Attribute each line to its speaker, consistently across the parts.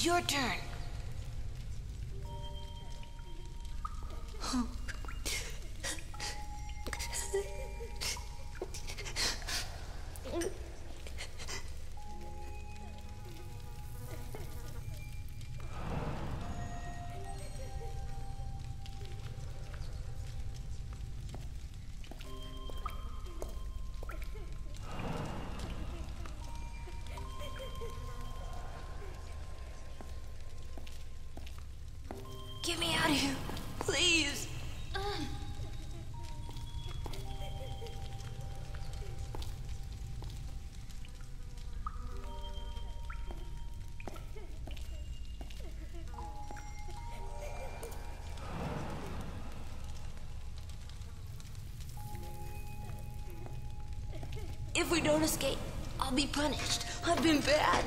Speaker 1: your turn. Get me out of here, please. If we don't escape, I'll be punished. I've been bad.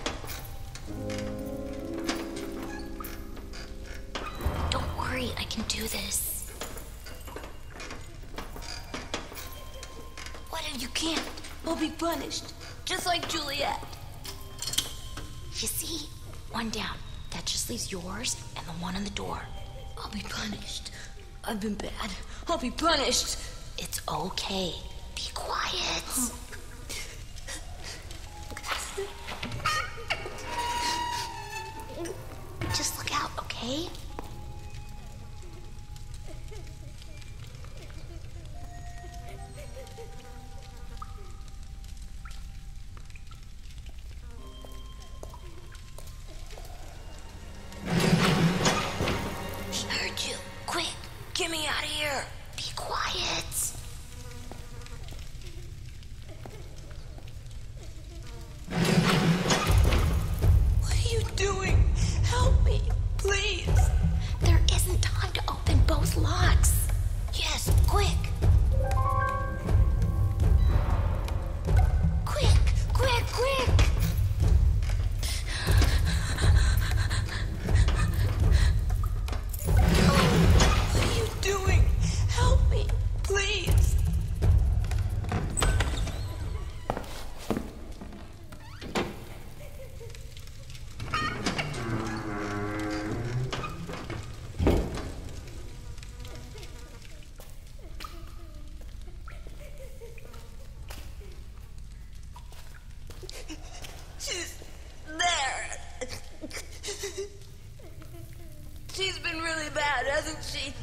Speaker 1: I can do this. What if you can't? I'll be punished, just like Juliet. You see? One down. That just leaves yours and the one on the door. I'll be punished. I've been bad. I'll be punished. It's okay. Be quiet. Just look out, okay? Get me out of here! Be quiet! What are you doing? Help me, please! There isn't time to open both locks. Yes, quick! Quick, quick, quick! She's there. She's been really bad, hasn't she?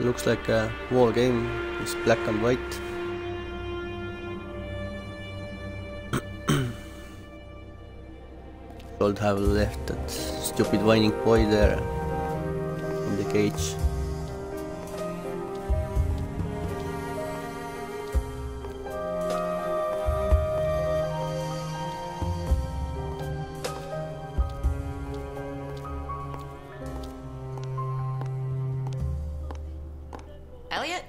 Speaker 2: Looks like a wall game. It's black and white. Should have left that stupid whining boy there. in the cage.
Speaker 3: Eliot?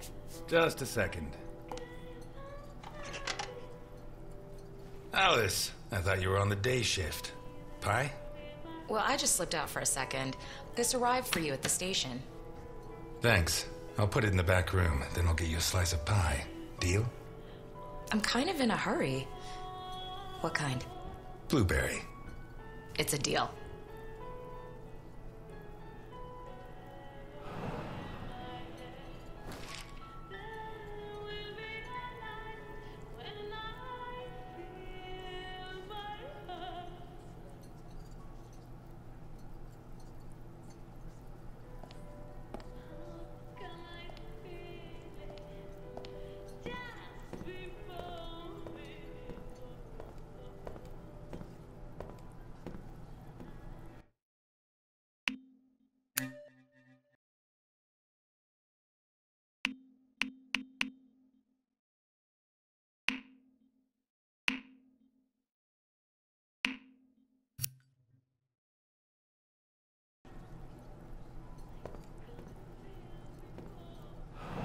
Speaker 4: Just a second. Alice, I thought you were on the day shift. Pie?
Speaker 3: Well, I just slipped out for a second. This arrived for you at the station.
Speaker 4: Thanks. I'll put it in the back room, then I'll get you a slice of pie. Deal?
Speaker 3: I'm kind of in a hurry. What kind?
Speaker 4: Blueberry.
Speaker 3: It's a deal.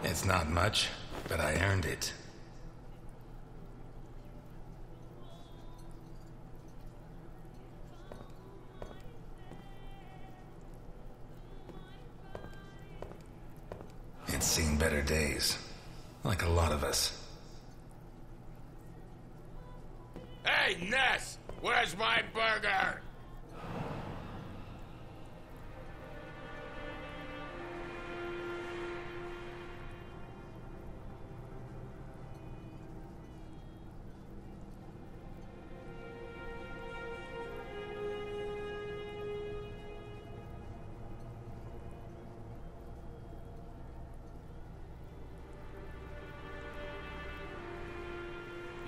Speaker 4: It's not much, but I earned it. It's seen better days, like a lot of us.
Speaker 5: Hey, Ness! Where's my burger?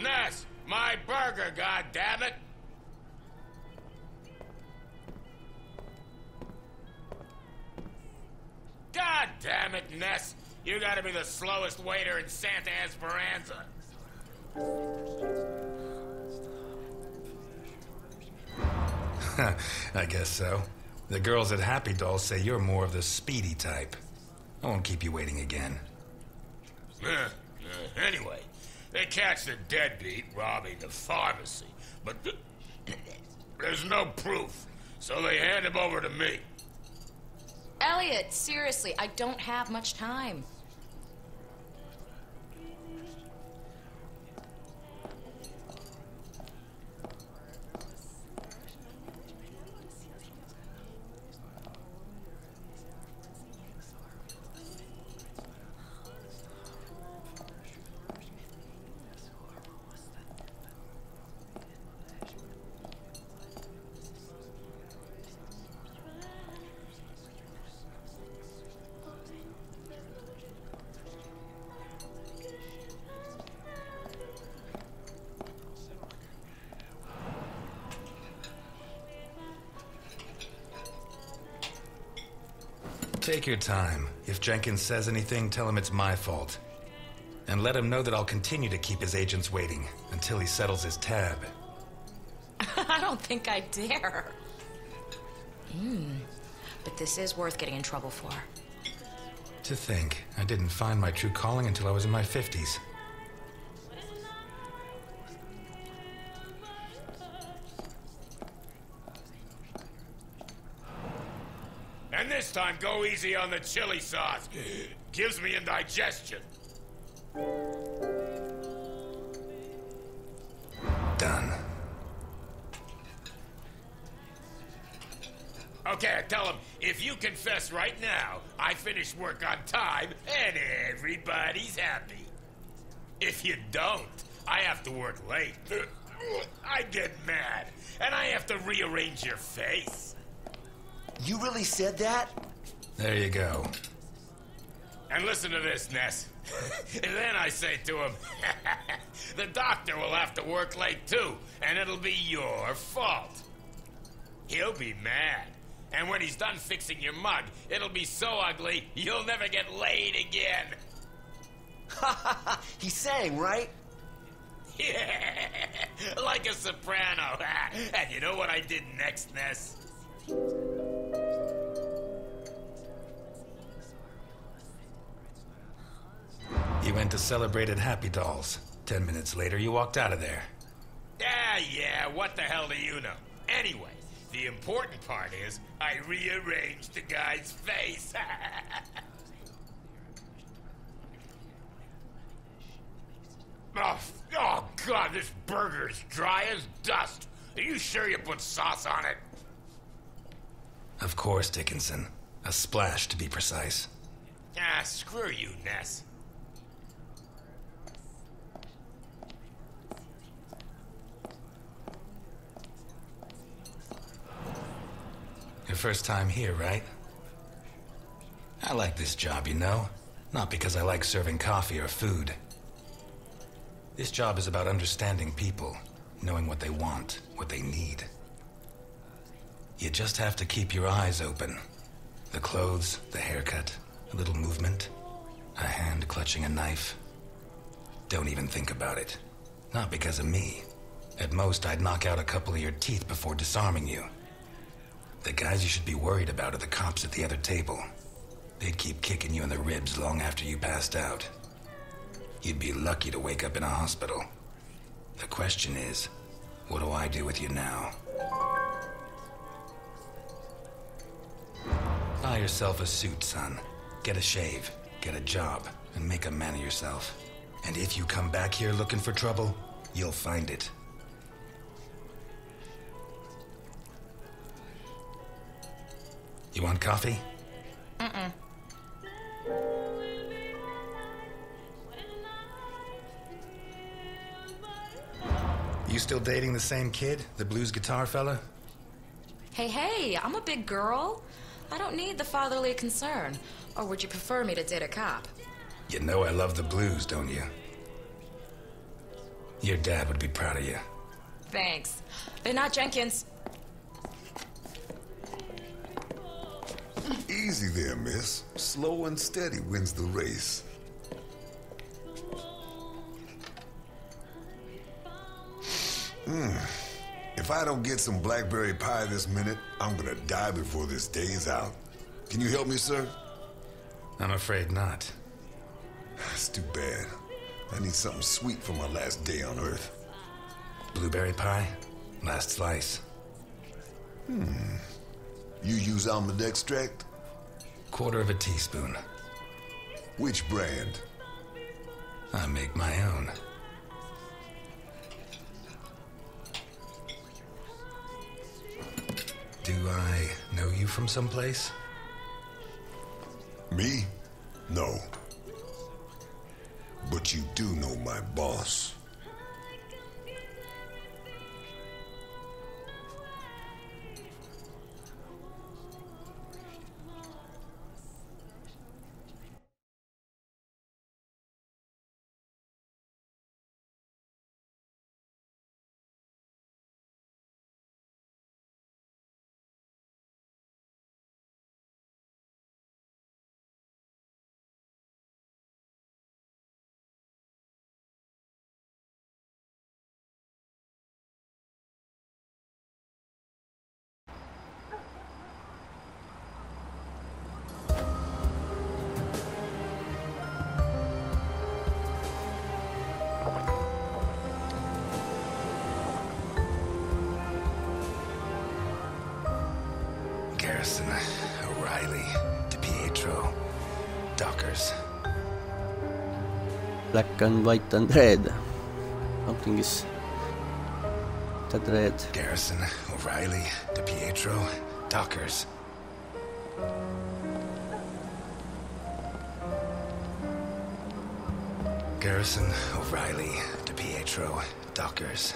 Speaker 5: Ness! My burger, goddammit! God damn it, Ness! You gotta be the slowest waiter in Santa Esperanza.
Speaker 4: I guess so. The girls at Happy Dolls say you're more of the speedy type. I won't keep you waiting again.
Speaker 5: Anyway, they catch the deadbeat robbing the pharmacy, but there's no proof, so they hand him over to me.
Speaker 3: Eliot, seriously, I don't have much time.
Speaker 4: Take your time. If Jenkins says anything, tell him it's my fault. And let him know that I'll continue to keep his agents waiting until he settles his tab.
Speaker 3: I don't think I dare. But this is worth getting in trouble for.
Speaker 4: To think, I didn't find my true calling until I was in my 50s.
Speaker 5: And this time, go easy on the chili sauce. Gives me indigestion.
Speaker 4: Done.
Speaker 5: Okay, I tell him, if you confess right now, I finish work on time, and everybody's happy. If you don't, I have to work late. I get mad, and I have to rearrange your face.
Speaker 6: You really said that?
Speaker 4: There you go.
Speaker 5: And listen to this, Ness. And then I say to him, the doctor will have to work late too, and it'll be your fault. He'll be mad, And when he's done fixing your mug, it'll be so ugly, you'll never get laid again.
Speaker 6: He sang, right?
Speaker 5: Yeah, like a soprano. And you know what I did next, Ness?
Speaker 4: You went to celebrate at Happy Dolls. 10 minutes later, you walked out of there.
Speaker 5: Yeah, what the hell do you know? Anyway, the important part is I rearranged the guy's face. Oh, God, this burger's dry as dust. Are you sure you put sauce on it?
Speaker 4: Of course, Dickinson. A splash, to be precise.
Speaker 5: Ah, screw you, Ness.
Speaker 4: Your first time here, right? I like this job, you know? Not because I like serving coffee or food. This job is about understanding people, knowing what they want, what they need. You just have to keep your eyes open. The clothes, the haircut, a little movement, a hand clutching a knife. Don't even think about it. Not because of me. At most, I'd knock out a couple of your teeth before disarming you. The guys you should be worried about are the cops at the other table. They'd keep kicking you in the ribs long after you passed out. You'd be lucky to wake up in a hospital. The question is, what do I do with you now? Buy yourself a suit, son. Get a shave, get a job, and make a man of yourself. And if you come back here looking for trouble, you'll find it. You want coffee?
Speaker 3: Mm-mm.
Speaker 4: You still dating the same kid, the blues guitar fella?
Speaker 3: Hey, I'm a big girl. I don't need the fatherly concern. Or would you prefer me to date a cop?
Speaker 4: You know I love the blues, don't you? Your dad would be proud of you.
Speaker 3: Thanks. They're not Jenkins.
Speaker 7: Easy there, miss. Slow and steady wins the race. If I don't get some blackberry pie this minute, I'm gonna die before this day is out. Can you help me, sir?
Speaker 4: I'm afraid not.
Speaker 7: It's too bad. I need something sweet for my last day on Earth.
Speaker 4: Blueberry pie? Last slice.
Speaker 7: You use almond extract?
Speaker 4: Quarter of a teaspoon.
Speaker 7: Which brand?
Speaker 4: I make my own. Do I know you from someplace?
Speaker 7: Me? No. But you do know my boss.
Speaker 4: Garrison, O'Reilly, DiPietro, Dockers.
Speaker 2: Black and white and red. Something is that red.
Speaker 4: Garrison, O'Reilly, DiPietro, Dockers. Garrison, O'Reilly, DiPietro, Dockers.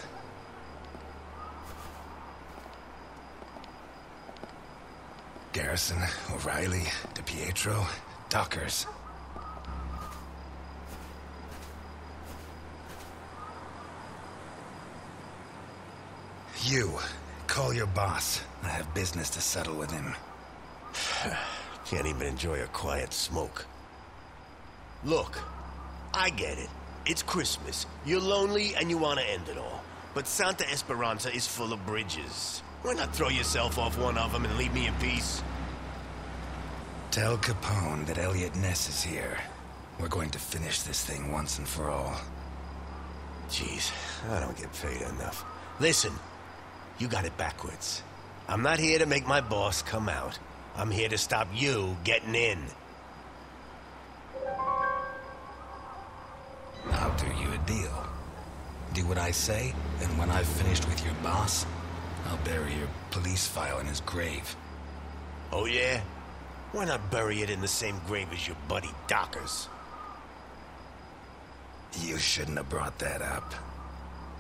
Speaker 4: Garrison, O'Reilly, DiPietro, Dockers. You, call your boss. I have business to settle with him.
Speaker 6: Can't even enjoy a quiet smoke. Look, I get it. It's Christmas. You're lonely and you want to end it all. But Santa Esperanza is full of bridges. Why not throw yourself off one of them and leave me in peace?
Speaker 4: Tell Capone that Eliot Ness is here. We're going to finish this thing once and for all.
Speaker 6: Jeez, I don't get paid enough. Listen, you got it backwards. I'm not here to make my boss come out. I'm here to stop you getting in.
Speaker 4: I'll do you a deal. Do what I say, and when I've finished with your boss, I'll bury your police file in his grave.
Speaker 6: Oh yeah? Why not bury it in the same grave as your buddy Docker's?
Speaker 4: You shouldn't have brought that up.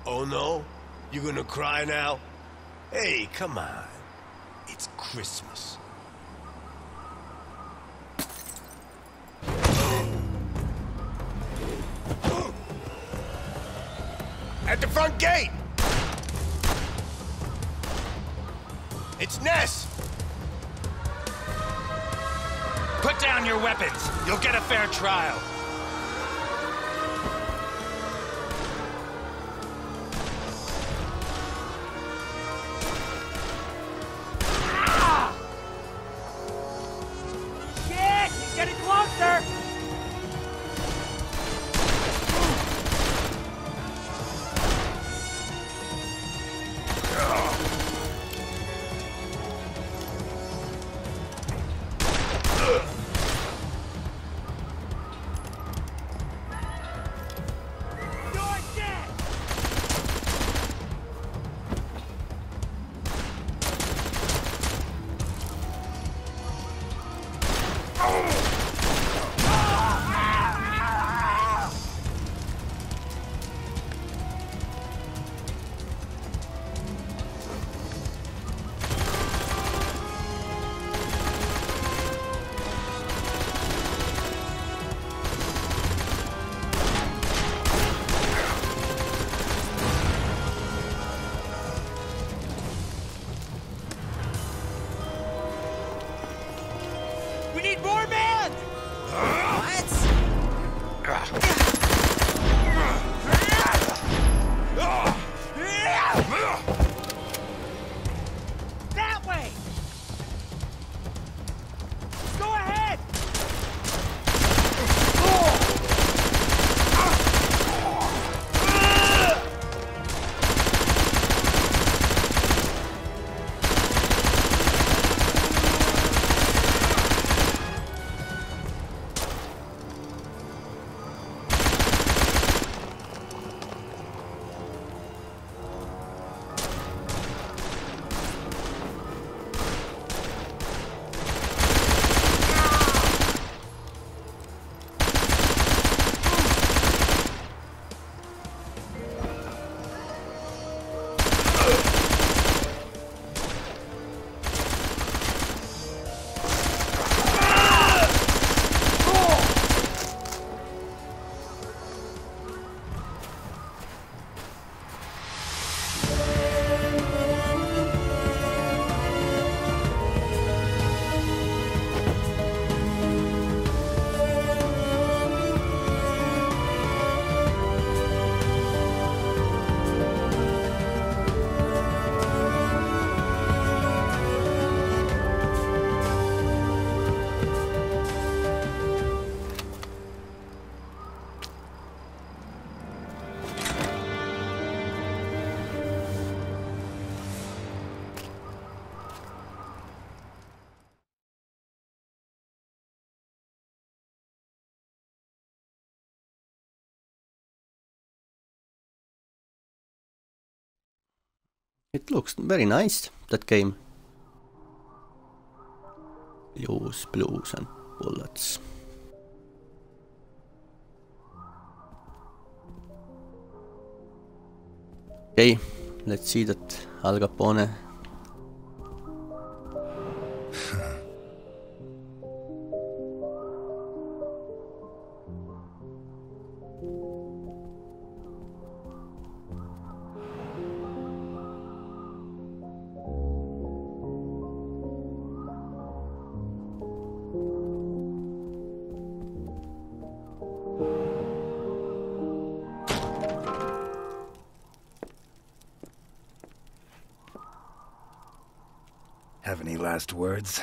Speaker 6: Oh no? You gonna cry now? Hey, come on. It's Christmas. At the front gate! It's Ness!
Speaker 4: Put down your weapons! You'll get a fair trial!
Speaker 8: Shit! He's getting closer! We need more men! That way! Go ahead!
Speaker 2: It looks very nice, that game. Use blues and bullets. Okay, let's see that Al Capone.
Speaker 4: have any last words?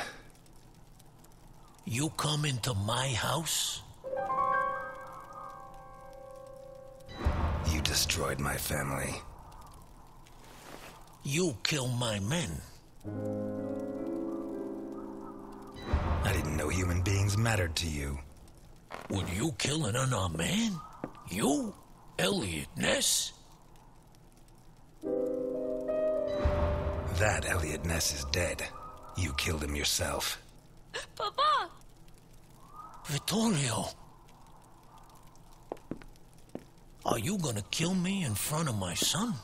Speaker 9: You come into my house?
Speaker 4: You destroyed my family.
Speaker 9: You kill my men.
Speaker 4: I didn't know human beings mattered to you.
Speaker 9: Would you kill an unarmed man? You? Eliot Ness?
Speaker 4: That Eliot Ness is dead. You killed him yourself.
Speaker 1: Papa!
Speaker 9: Vittorio. Are you gonna kill me in front of my son?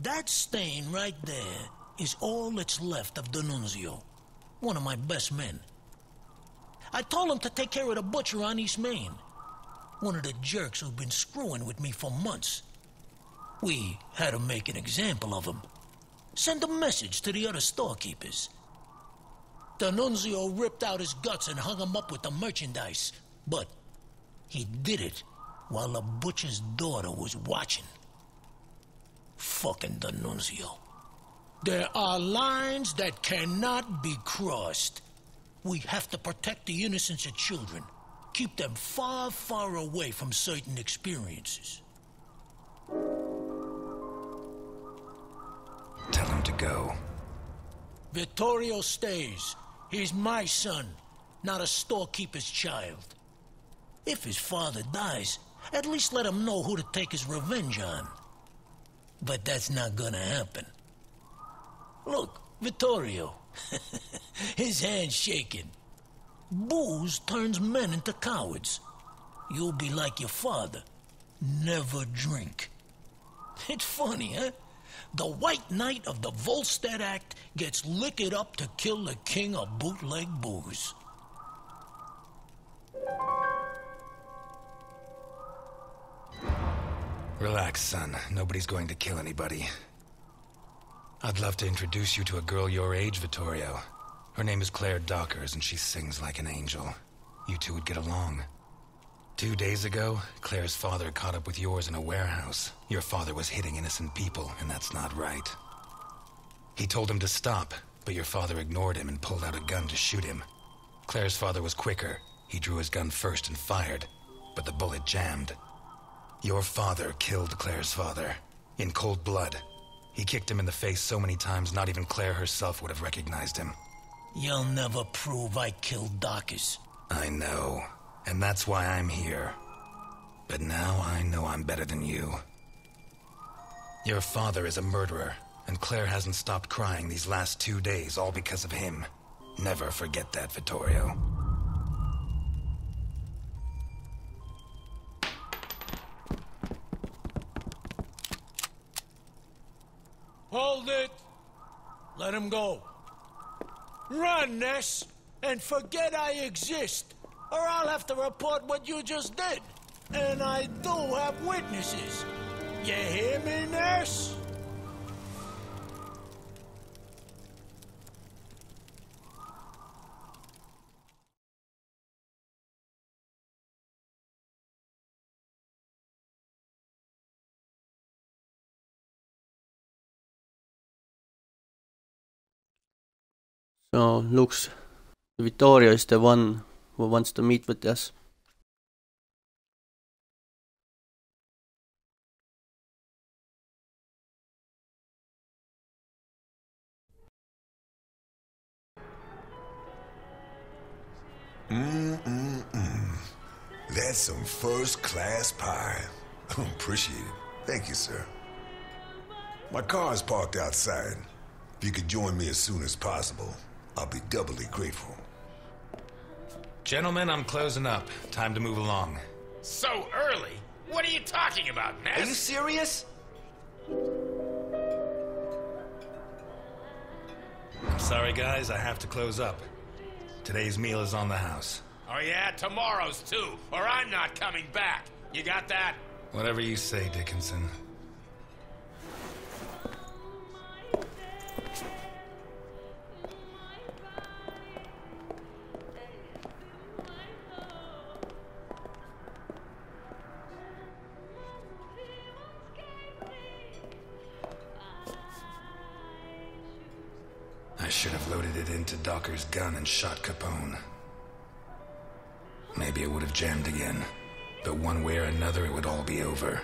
Speaker 9: That stain right there is all that's left of D'Annunzio, one of my best men. I told him to take care of the butcher on East Main, one of the jerks who've been screwing with me for months. We had to make an example of him. Send a message to the other storekeepers. D'Annunzio ripped out his guts and hung him up with the merchandise, but he did it while the butcher's daughter was watching. Fucking D'Annunzio. There are lines that cannot be crossed. We have to protect the innocence of children. Keep them far, far away from certain experiences.
Speaker 4: Tell him to go.
Speaker 9: Vittorio stays. He's my son, not a storekeeper's child. If his father dies, at least let him know who to take his revenge on. But that's not gonna happen. Look, Vittorio. His hand's shaking. Booze turns men into cowards. You'll be like your father. Never drink. It's funny, huh? The White Knight of the Volstead Act gets liquored up to kill the king of bootleg booze.
Speaker 4: Relax, son. Nobody's going to kill anybody. I'd love to introduce you to a girl your age, Vittorio. Her name is Claire Dockers, and she sings like an angel. You two would get along. 2 days ago, Claire's father caught up with yours in a warehouse. Your father was hitting innocent people, and that's not right. He told him to stop, but your father ignored him and pulled out a gun to shoot him. Claire's father was quicker. He drew his gun first and fired, but the bullet jammed. Your father killed Claire's father, in cold blood. He kicked him in the face so many times, not even Claire herself would have recognized him.
Speaker 9: You'll never prove I killed Dockers.
Speaker 4: I know, and that's why I'm here. But now I know I'm better than you. Your father is a murderer, and Claire hasn't stopped crying these last 2 days, all because of him. Never forget that, Vittorio.
Speaker 9: Hold it! Let him go. Run, Ness, and forget I exist, or I'll have to report what you just did. And I do have witnesses. You hear me, Ness?
Speaker 2: So looks Vittorio is the one who wants to meet with us.
Speaker 7: That's some first-class pie. Appreciate it. Thank you, sir. My car is parked outside. If you could join me as soon as possible, I'll be doubly grateful.
Speaker 4: Gentlemen, I'm closing up. Time to move along.
Speaker 5: So early? What are you talking about, Ness?
Speaker 6: Are you serious?
Speaker 4: I'm sorry, guys. I have to close up. Today's meal is on the house.
Speaker 5: Oh yeah, tomorrow's too, or I'm not coming back. You got that?
Speaker 4: Whatever you say, Dickinson. I should have loaded it into Docker's gun and shot Capone. Maybe it would have jammed again, but one way or another it would all be over.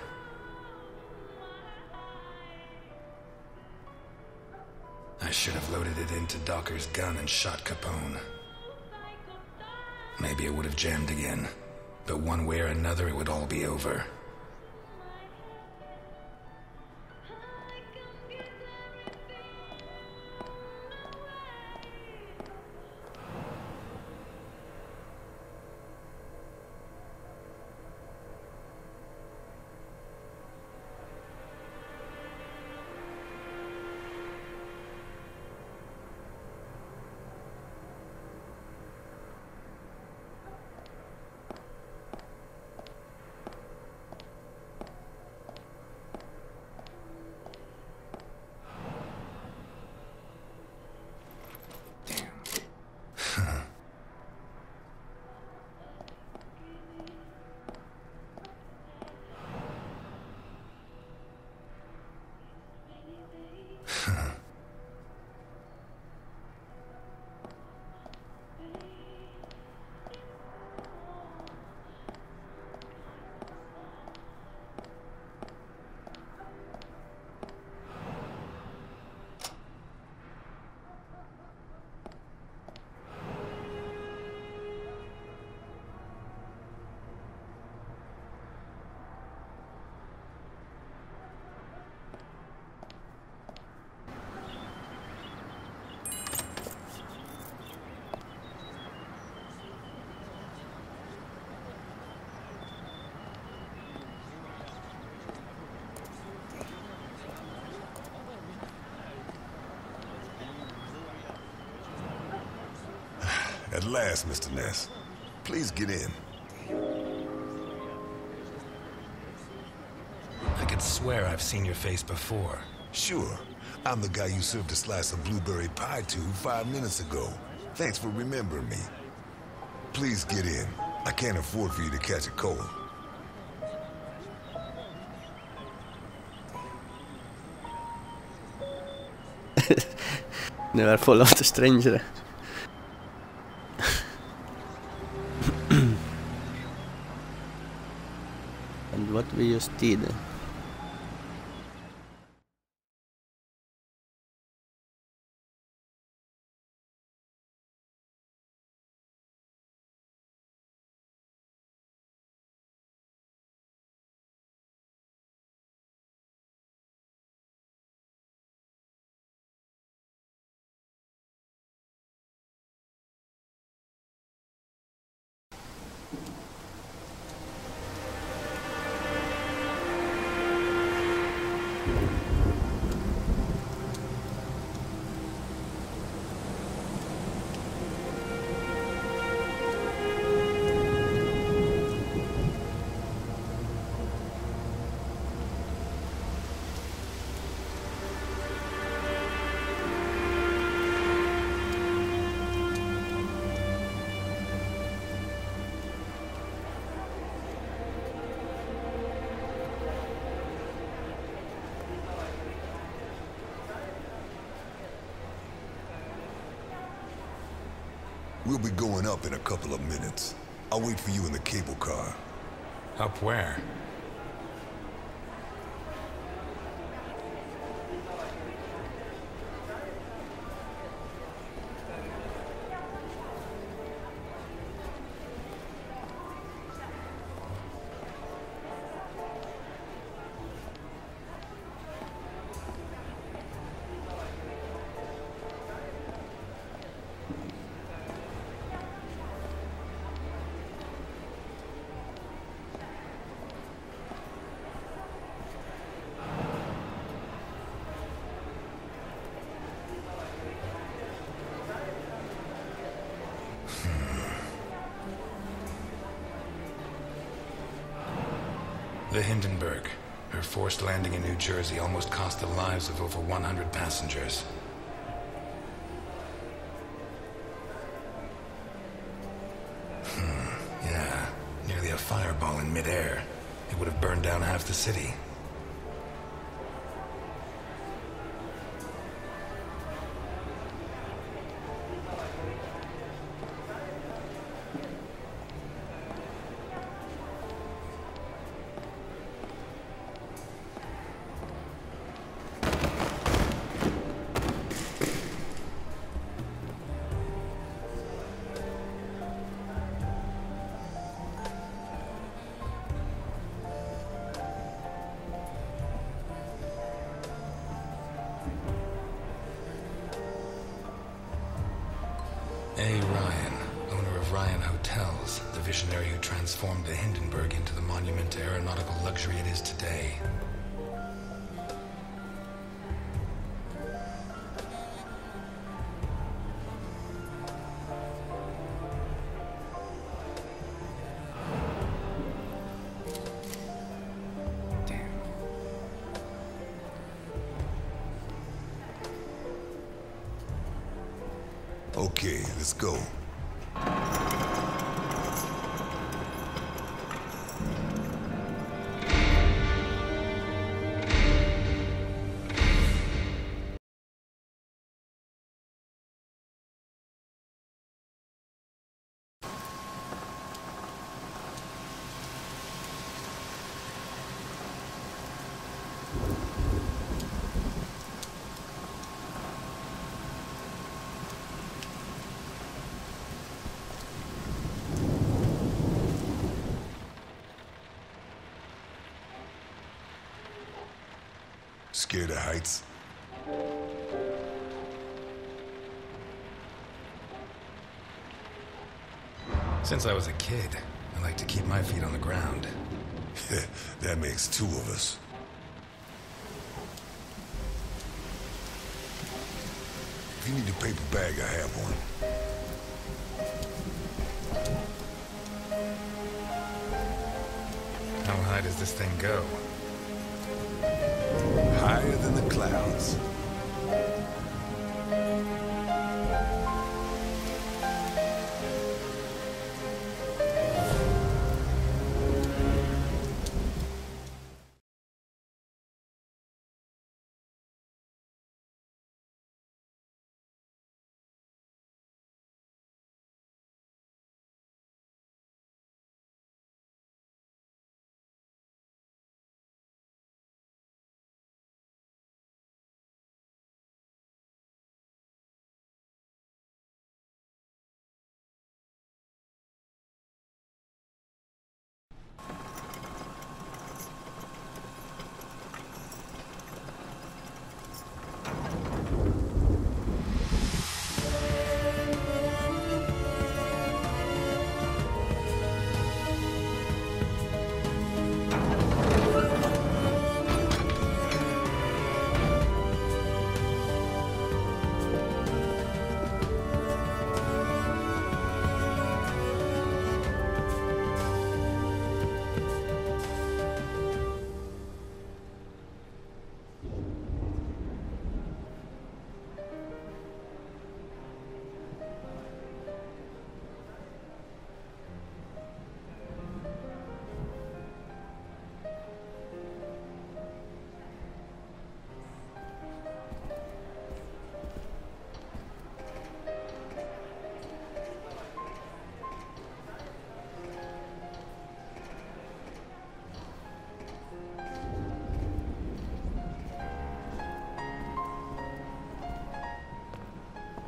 Speaker 4: I should have loaded it into Docker's gun and shot Capone. Maybe it would have jammed again, but one way or another it would all be over.
Speaker 7: At last, Mr. Ness. Please get in.
Speaker 4: I could swear I've seen your face before.
Speaker 7: Sure. I'm the guy you served a slice of blueberry pie to 5 minutes ago. Thanks for remembering me. Please get in. I can't afford for you to catch a cold.
Speaker 2: Never fall off the stranger. And what we just did.
Speaker 7: We'll be going up in a couple of minutes. I'll wait for you in the cable car.
Speaker 4: Up where? The Hindenburg. Her forced landing in New Jersey almost cost the lives of over 100 passengers. Yeah, nearly a fireball in midair. It would have burned down half the city. A. Ryan, owner of Ryan Hotels, the visionary who transformed the Hindenburg into the monument to aeronautical luxury it is today.
Speaker 7: Okay, let's go. Scared of heights?
Speaker 4: Since I was a kid, I like to keep my feet on the ground.
Speaker 7: That makes two of us. If you need a paper bag, I have one.
Speaker 4: How high does this thing go?
Speaker 7: Higher than the clouds.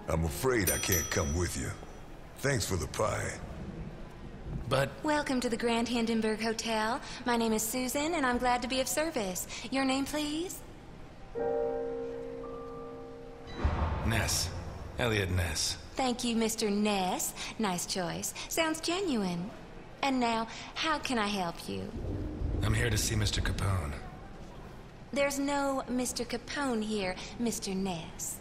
Speaker 7: I'm afraid I can't come with you. Thanks for the pie.
Speaker 4: But...
Speaker 1: Welcome to the Grand Hindenburg Hotel. My name is Susan, and I'm glad to be of service. Your name, please?
Speaker 4: Ness. Eliot Ness.
Speaker 1: Thank you, Mr. Ness. Nice choice. Sounds genuine. And now, how can I help you?
Speaker 4: I'm here to see Mr. Capone.
Speaker 1: There's no Mr. Capone here, Mr. Ness.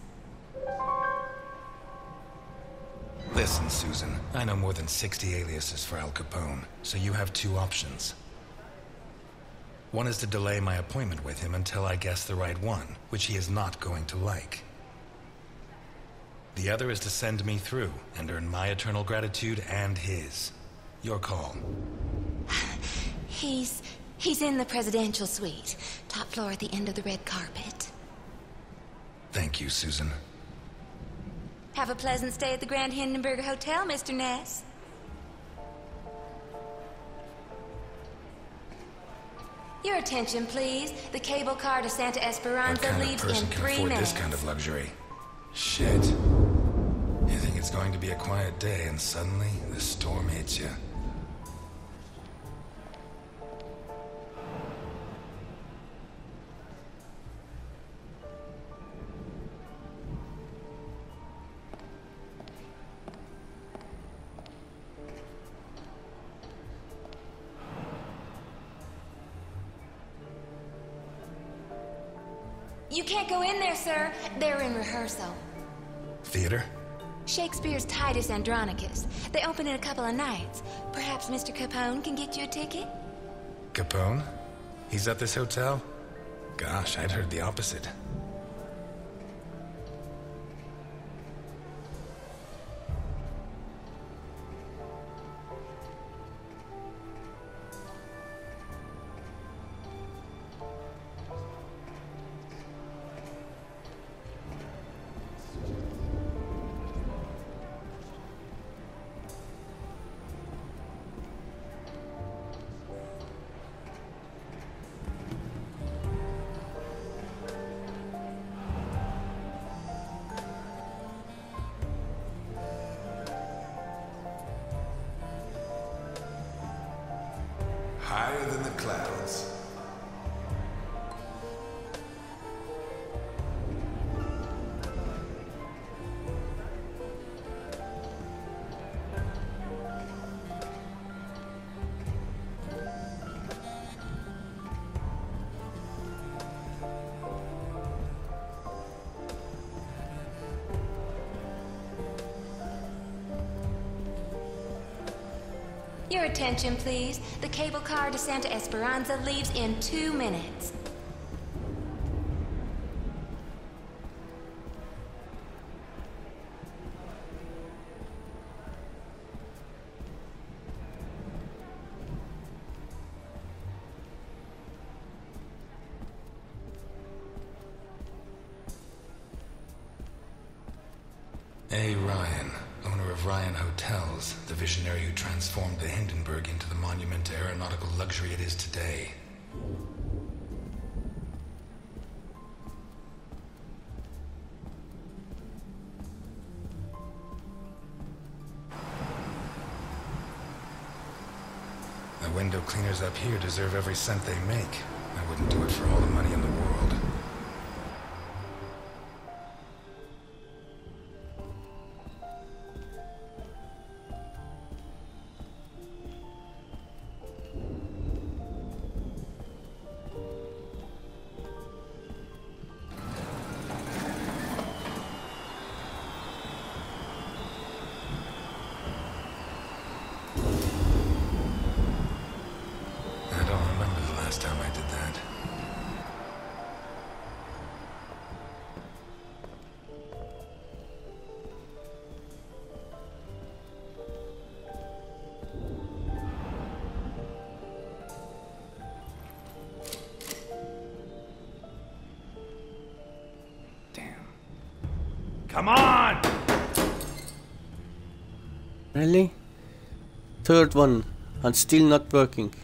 Speaker 4: Listen, Susan. I know more than 60 aliases for Al Capone, so you have two options. One is to delay my appointment with him until I guess the right one, which he is not going to like. The other is to send me through and earn my eternal gratitude and his. Your call.
Speaker 1: He's in the presidential suite. Top floor at the end of the red carpet.
Speaker 4: Thank you, Susan.
Speaker 1: Have a pleasant stay at the Grand Hindenburg Hotel, Mr. Ness. Your attention, please. The cable car to Santa Esperanza
Speaker 4: What kind of
Speaker 1: leaves
Speaker 4: person
Speaker 1: in
Speaker 4: can
Speaker 1: 3
Speaker 4: afford
Speaker 1: minutes.
Speaker 4: this kind of luxury? Shit. You think it's going to be a quiet day and suddenly the storm hits you.
Speaker 1: You can't go in there, sir. They're in rehearsal.
Speaker 4: Theater?
Speaker 1: Shakespeare's Titus Andronicus. They open in a couple of nights. Perhaps Mr. Capone can get you a ticket?
Speaker 4: Capone? He's at this hotel? Gosh, I'd heard the opposite.
Speaker 7: Higher than the clouds.
Speaker 1: Your attention, please. The cable car to Santa Esperanza leaves in 2 minutes.
Speaker 4: A. Ryan, owner of Ryan Hotels, the visionary who transformed the Hindenburg into the monument to aeronautical luxury it is today. The window cleaners up here deserve every cent they make. I wouldn't do it for all the money in the world. I don't remember the last time I did that.
Speaker 5: Come on!
Speaker 2: Really? Third one, and still not working.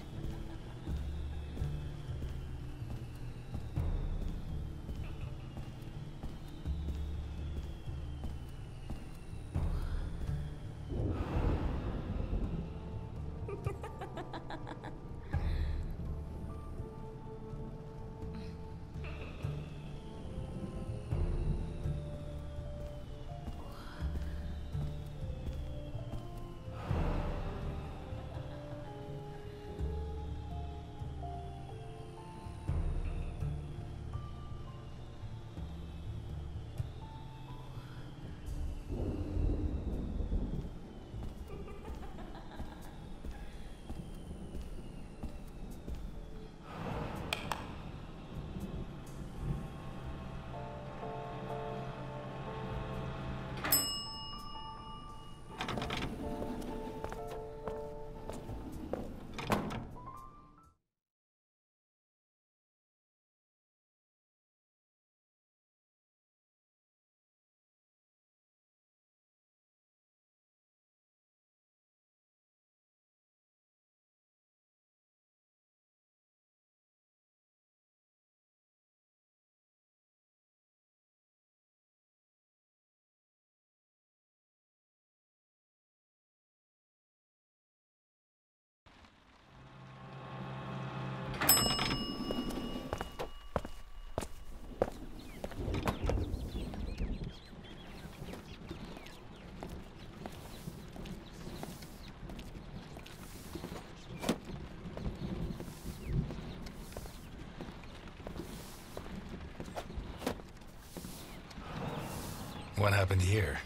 Speaker 4: What happened here?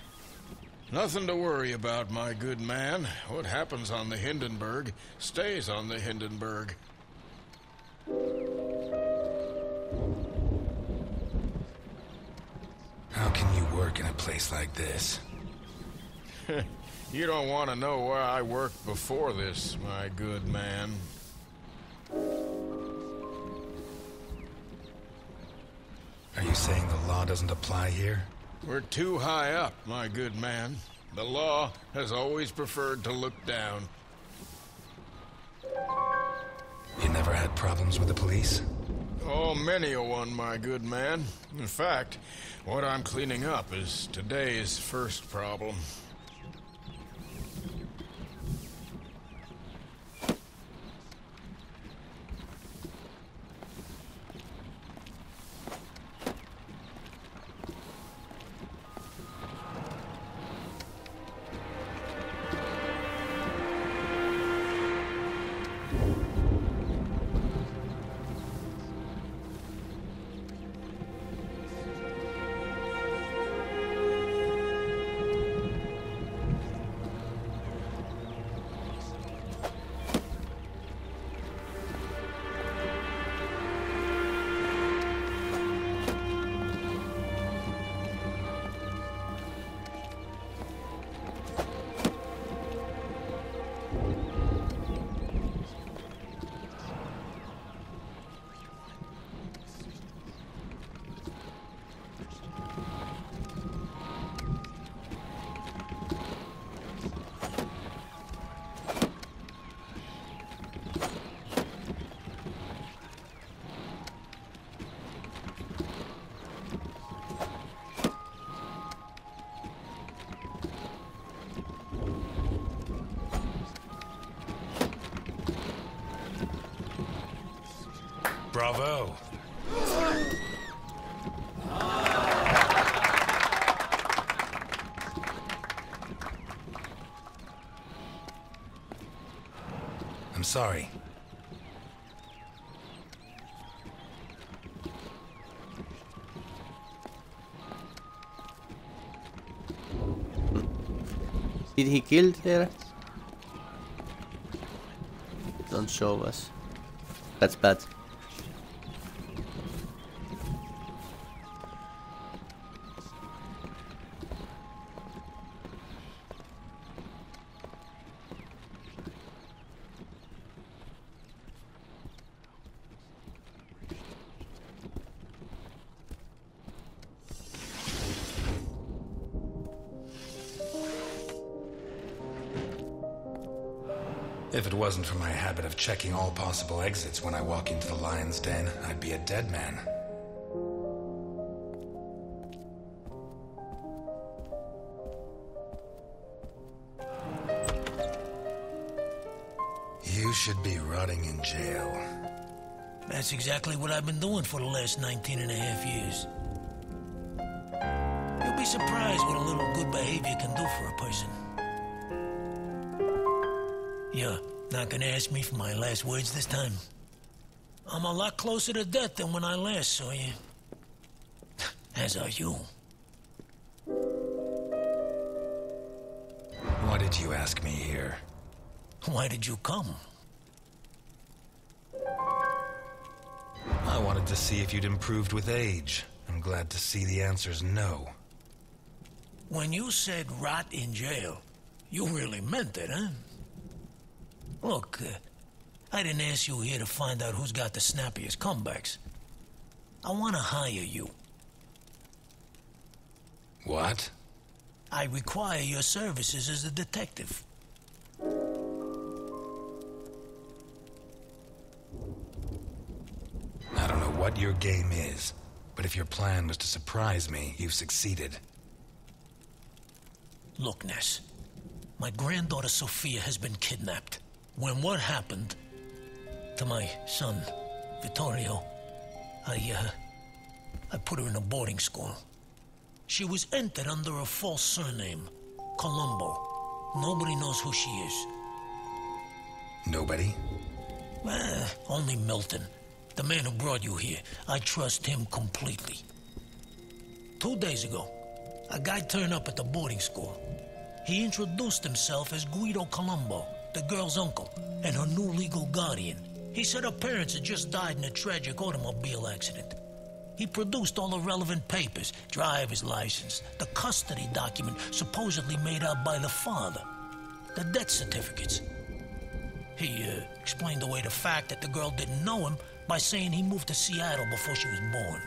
Speaker 10: Nothing to worry about, my good man. What happens on the Hindenburg stays on the Hindenburg.
Speaker 4: How can you work in a place like this?
Speaker 10: You don't want to know where I worked before this, my good man.
Speaker 4: Are you saying the law doesn't apply here?
Speaker 10: We're too high up, my good man. The law has always preferred to look down.
Speaker 4: You never had problems with the police?
Speaker 10: Oh, many a one, my good man. In fact, what I'm cleaning up is today's first problem.
Speaker 4: Bravo. I'm sorry.
Speaker 2: Did he kill her? Don't show us. That's bad.
Speaker 4: If it wasn't for my habit of checking all possible exits when I walk into the lion's den, I'd be a dead man. You should be rotting in jail.
Speaker 9: That's exactly what I've been doing for the last 19 and a half years. You'll be surprised what a little good behavior can do for a person. You're not gonna ask me for my last words this time? I'm a lot closer to death than when I last saw you. As are you.
Speaker 4: Why did you ask me here?
Speaker 9: Why did you come?
Speaker 4: I wanted to see if you'd improved with age. I'm glad to see the answer's no.
Speaker 9: When you said rot in jail, you really meant it, huh? Look, I didn't ask you here to find out who's got the snappiest comebacks. I want to hire you.
Speaker 4: What?
Speaker 9: I require your services as a detective.
Speaker 4: I don't know what your game is, but if your plan was to surprise me, you've succeeded.
Speaker 9: Look, Ness. My granddaughter Sophia has been kidnapped. When what happened to my son, Vittorio, I put her in a boarding school. She was entered under a false surname, Colombo. Nobody knows who she is.
Speaker 4: Nobody?
Speaker 9: Only Milton, the man who brought you here. I trust him completely. 2 days ago, A guy turned up at the boarding school. He introduced himself as Guido Colombo, the girl's uncle, and her new legal guardian. He said her parents had just died in a tragic automobile accident. He produced all the relevant papers, driver's license, the custody document supposedly made out by the father, the death certificates. He explained away the fact that the girl didn't know him by saying he moved to Seattle before she was born.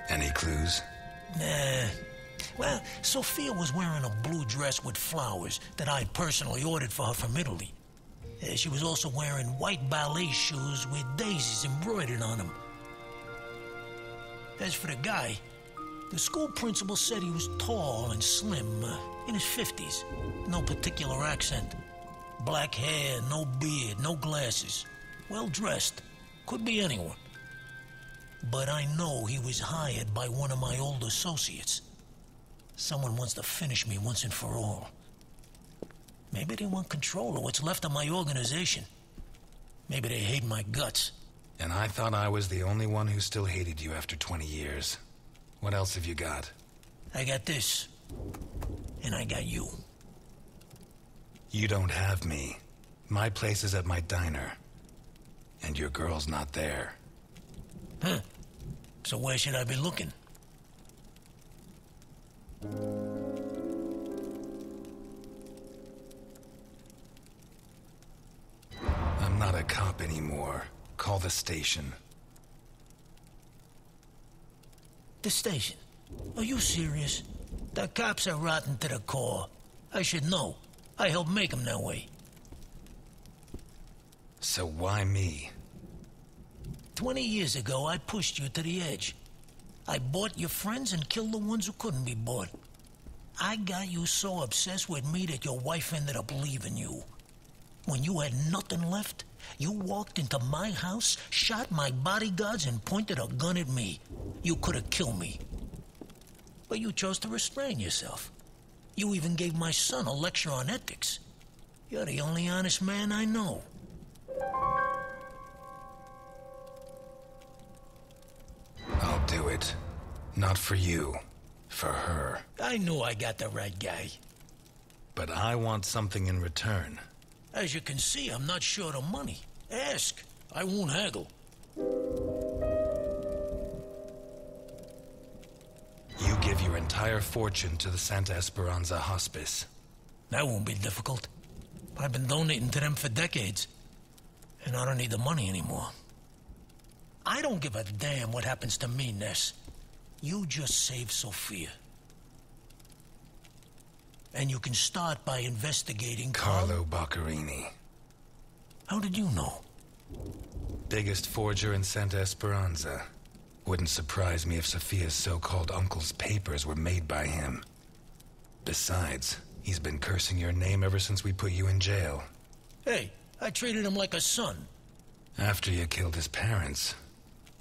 Speaker 4: Any clues?
Speaker 9: Nah. Well, Sophia was wearing a blue dress with flowers that I personally ordered for her from Italy. She was also wearing white ballet shoes with daisies embroidered on them. As for the guy, the school principal said he was tall and slim, in his 50s. No particular accent. Black hair, no beard, no glasses. Well-dressed. Could be anyone. But I know he was hired by one of my old associates. Someone wants to finish me once and for all. Maybe they want control of what's left of my organization. Maybe they hate my guts.
Speaker 4: And I thought I was the only one who still hated you after 20 years. What else have you got?
Speaker 9: I got this. And I got you.
Speaker 4: You don't have me. My place is at my diner. And your girl's not there.
Speaker 9: Huh. So where should I be looking?
Speaker 4: I'm not a cop anymore. Call the station.
Speaker 9: The station? Are you serious? The cops are rotten to the core. I should know. I helped make them that way.
Speaker 4: So why me?
Speaker 9: 20 years ago, I pushed you to the edge. I bought your friends and killed the ones who couldn't be bought. I got you so obsessed with me that your wife ended up leaving you. When you had nothing left, you walked into my house, shot my bodyguards, and pointed a gun at me. You could have killed me. But you chose to restrain yourself. You even gave my son a lecture on ethics. You're the only honest man I know.
Speaker 4: I'll do it. Not for you. For her.
Speaker 9: I knew I got the right guy.
Speaker 4: But I want something in return.
Speaker 9: As you can see, I'm not short of money. Ask. I won't haggle.
Speaker 4: You give your entire fortune to the Santa Esperanza Hospice.
Speaker 9: That won't be difficult. I've been donating to them for decades. And I don't need the money anymore. I don't give a damn what happens to me, Ness. You just save Sophia. And you can start by investigating
Speaker 4: Carlo Boccherini.
Speaker 9: How did you know?
Speaker 4: Biggest forger in Santa Esperanza. Wouldn't surprise me if Sophia's so-called uncle's papers were made by him. Besides, he's been cursing your name ever since we put you in jail.
Speaker 9: Hey, I treated him like a son.
Speaker 4: After you killed his parents.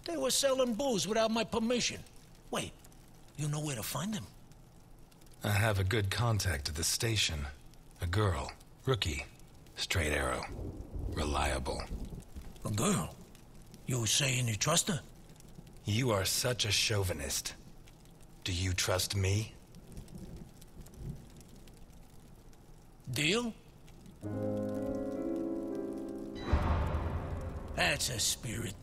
Speaker 9: They were selling booze without my permission. Wait, you know where to find them?
Speaker 4: I have a good contact at the station. A girl. Rookie. Straight arrow. Reliable.
Speaker 9: A girl? You saying you trust her?
Speaker 4: You are such a chauvinist. Do you trust me?
Speaker 9: Deal? That's a spirit.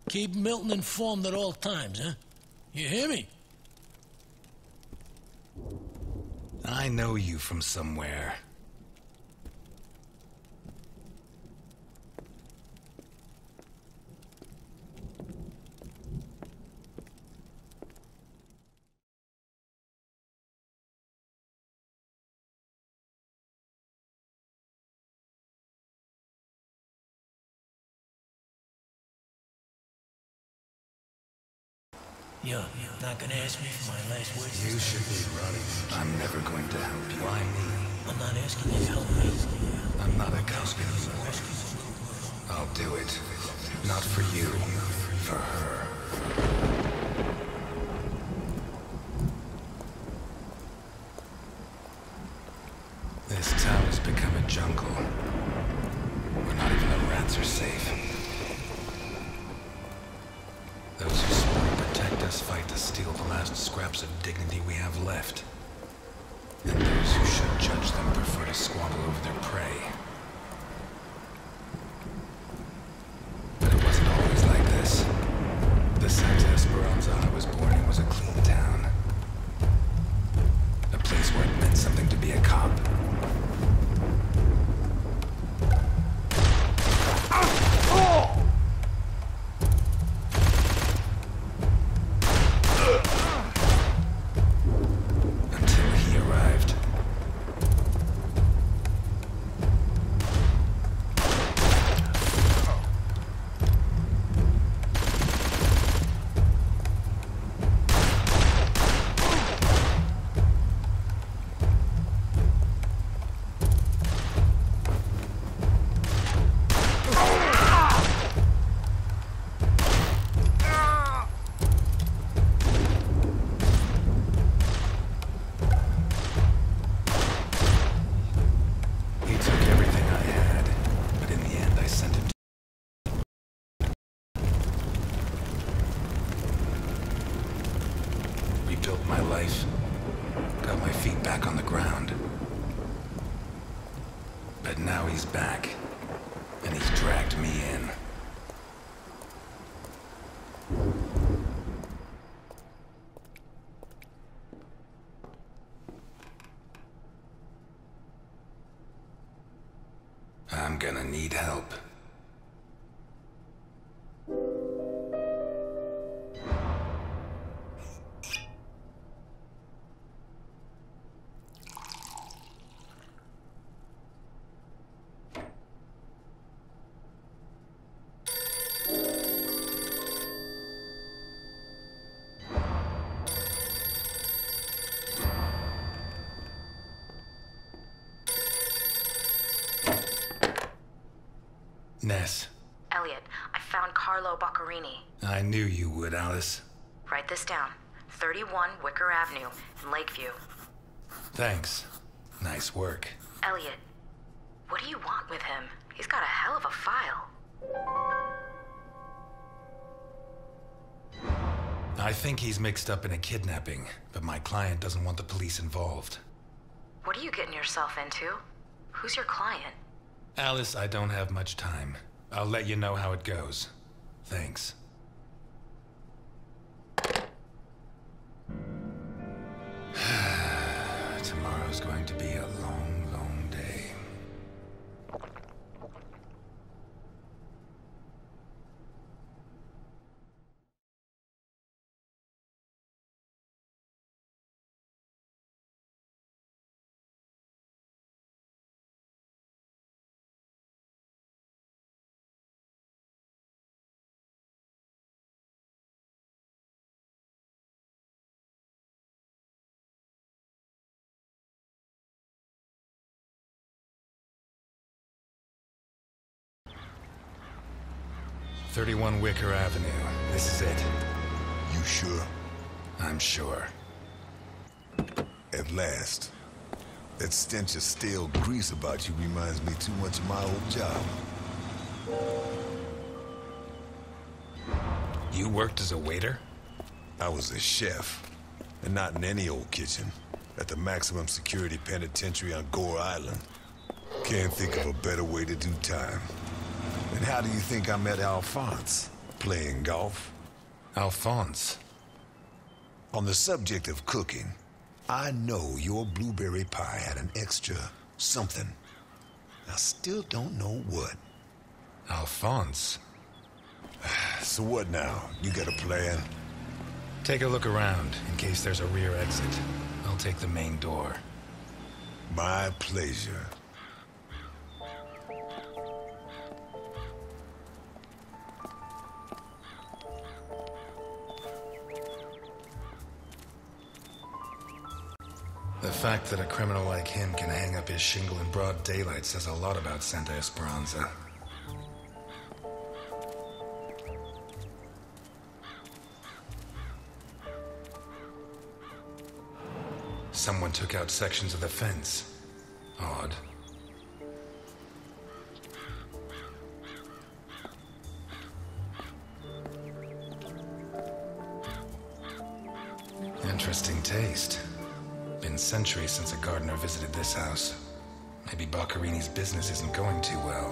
Speaker 9: Keep Milton informed at all times, huh? You hear me?
Speaker 4: I know you from somewhere.
Speaker 9: You're not gonna ask me for my last words?
Speaker 4: You should be running. I'm never going to help you. Why me?
Speaker 9: I'm not asking you to help me.
Speaker 4: I'm not a cop anymore. I'll do it. Not for you. For her. This town has become a jungle. Where not even the rats are safe. Those who swore to protect us scraps of dignity we have left. And those who should judge them prefer to squabble over their prey. But it wasn't always like this. The Santa Esperanza I was born in was a clean town. A place where it meant something to be a cop. Until he arrived. Rebuilt my life, got my feet back on the ground. But now he's back, and he's dragged me in. I'm gonna need help. Ness.
Speaker 3: Eliot, I found Carlo Boccarini.
Speaker 4: I knew you would, Alice.
Speaker 3: Write this down. 31 Wicker Avenue in Lakeview.
Speaker 4: Thanks. Nice work.
Speaker 3: Eliot, what do you want with him? He's got a hell of a file.
Speaker 4: I think he's mixed up in a kidnapping, but my client doesn't want the police involved.
Speaker 3: What are you getting yourself into? Who's your client?
Speaker 4: Alice, I don't have much time. I'll let you know how it goes. Thanks. Tomorrow's going to be a long, long day. "31 Wicker Avenue. This is it."
Speaker 7: You sure?
Speaker 4: I'm sure.
Speaker 7: At last. That stench of stale grease about you reminds me too much of my old job.
Speaker 4: You worked as a waiter?
Speaker 7: I was a chef. And not in any old kitchen. At the maximum security penitentiary on Gore Island. Can't think of a better way to do time. And how do you think I met Alphonse? Playing golf?
Speaker 4: Alphonse?
Speaker 7: On the subject of cooking, I know your blueberry pie had an extra something. I still don't know what.
Speaker 4: Alphonse?
Speaker 7: So what now? You got a plan?
Speaker 4: Take a look around, in case there's a rear exit. I'll take the main door.
Speaker 7: My pleasure.
Speaker 4: The fact that a criminal like him can hang up his shingle in broad daylight says a lot about Santa Esperanza. Someone took out sections of the fence. Odd. Interesting taste. Been centuries since a gardener visited this house. Maybe Boccarini's business isn't going too well.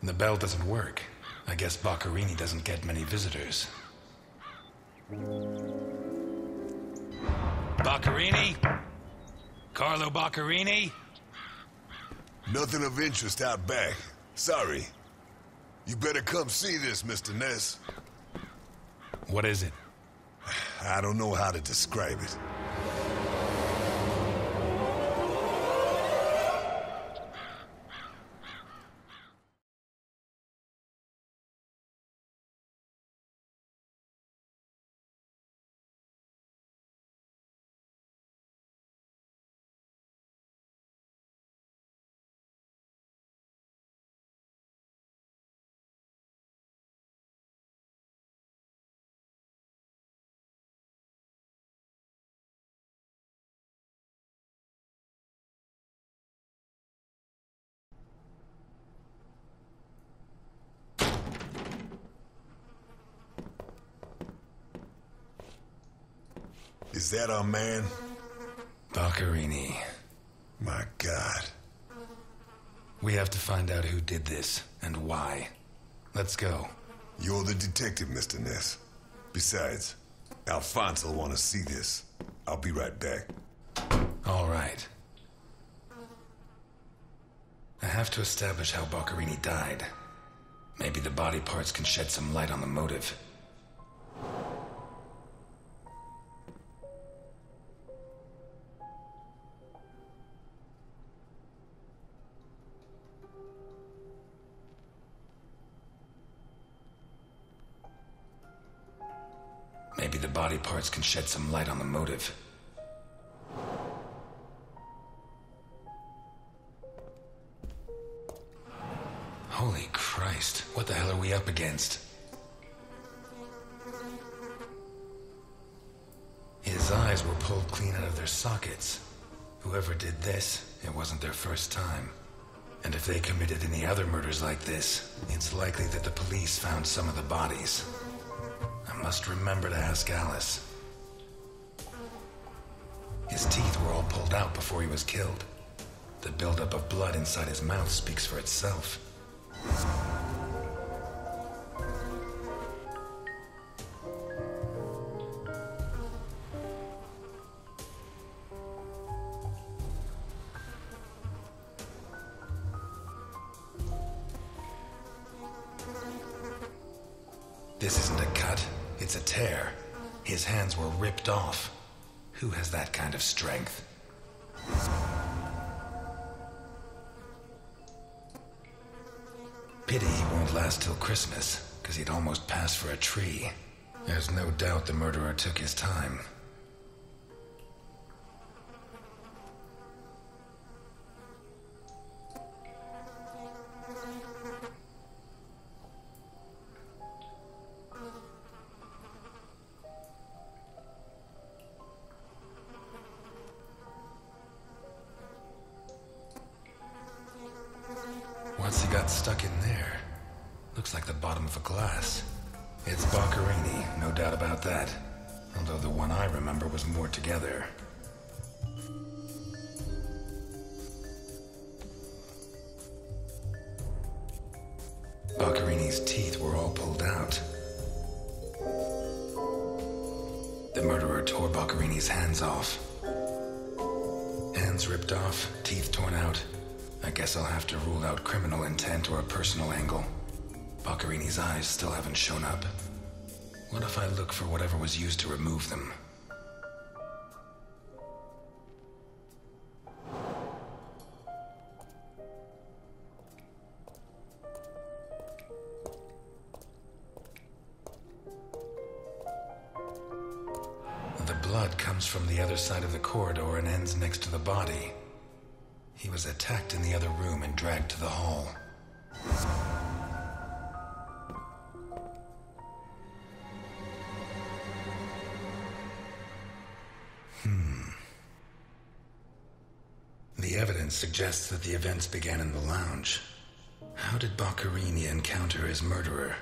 Speaker 4: The bell doesn't work. I guess Boccarini doesn't get many visitors. Boccarini? Carlo Boccarini?
Speaker 7: Nothing of interest out back. Sorry. You better come see this, Mr. Ness.
Speaker 4: What is it?
Speaker 7: I don't know how to describe it. Is that our man?
Speaker 4: Boccarini.
Speaker 7: My God.
Speaker 4: We have to find out who did this, and why. Let's go.
Speaker 7: You're the detective, Mr. Ness. Besides, Alfonso will want to see this. I'll be right back.
Speaker 4: All right. I have to establish how Boccarini died. Maybe the body parts can shed some light on the motive. Maybe the body parts can shed some light on the motive. Holy Christ, what the hell are we up against? His eyes were pulled clean out of their sockets. Whoever did this, it wasn't their first time. And if they committed any other murders like this, it's likely that the police found some of the bodies. I must remember to ask Alice. His teeth were all pulled out before he was killed. The buildup of blood inside his mouth speaks for itself. This isn't a cut, it's a tear. His hands were ripped off. Who has that kind of strength? Pity he won't last till Christmas, because he'd almost pass for a tree. There's no doubt the murderer took his time. Once he got stuck in there, looks like the bottom of a glass. It's Boccarini, no doubt about that. Although the one I remember was more together. Boccarini's teeth were all pulled out. The murderer tore Boccarini's hands off. Hands ripped off, teeth torn out. I guess I'll have to rule out criminal intent or a personal angle. Boccarini's eyes still haven't shown up. What if I look for whatever was used to remove them? The blood comes from the other side of the corridor and ends next to the body. He was attacked in the other room and dragged to the hall. evidence suggests that the events began in the lounge. How did Boccherini encounter his murderer?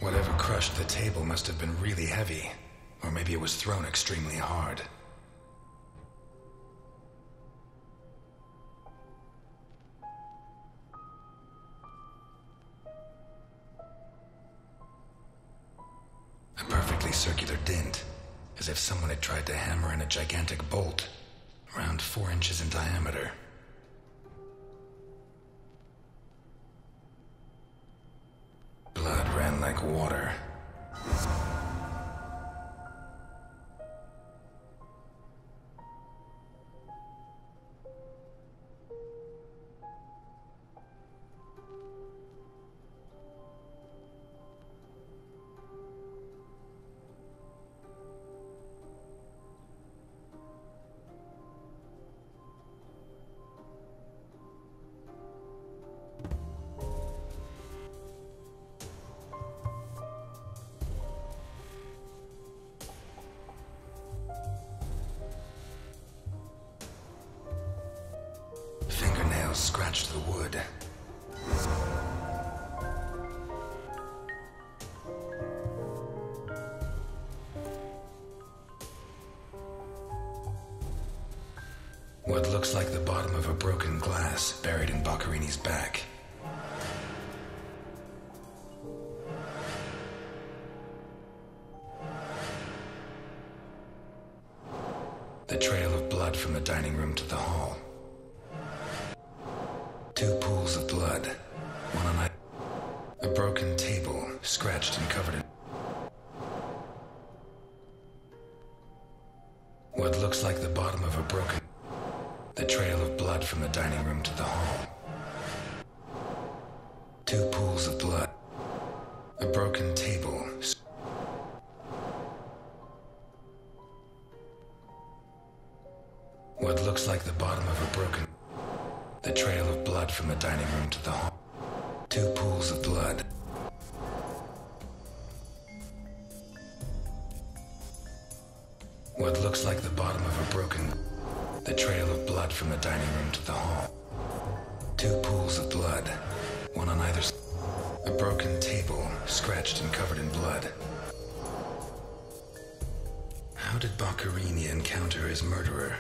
Speaker 4: Whatever crushed the table must have been really heavy, or maybe it was thrown extremely hard. A perfectly circular dent, as if someone had tried to hammer in a gigantic bolt, around 4 inches in diameter. Blood ran like water. Fingernails scratched the wood. What looks like the bottom of a broken glass buried in Boccherini's back. The trail of blood from the dining room to the hall. 2 pools of blood, one on a broken table, scratched and covered in what looks like the bottom of a broken. The trail of blood from the dining room to the hall. 2 pools of blood, a broken table. What looks like the bottom of a broken. The trail of blood from the dining room to the hall. 2 pools of blood. What looks like the bottom of a broken. The trail of blood from the dining room to the hall. 2 pools of blood, one on either side. A broken table, scratched and covered in blood. How did Boccherini encounter his murderer?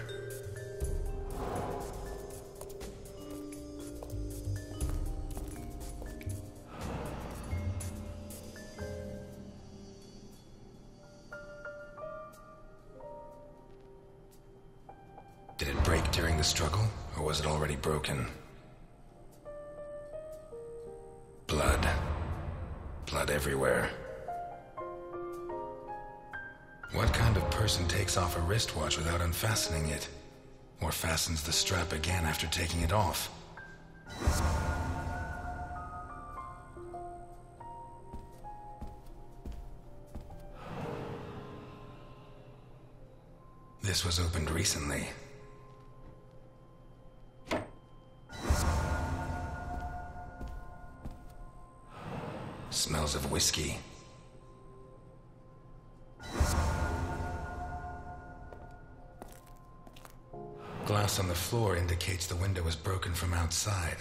Speaker 4: Did it break during the struggle, or was it already broken? Blood. Blood everywhere. What kind of person takes off a wristwatch without unfastening it? Or fastens the strap again after taking it off? This was opened recently. Smells of whiskey. Glass on the floor indicates the window was broken from outside.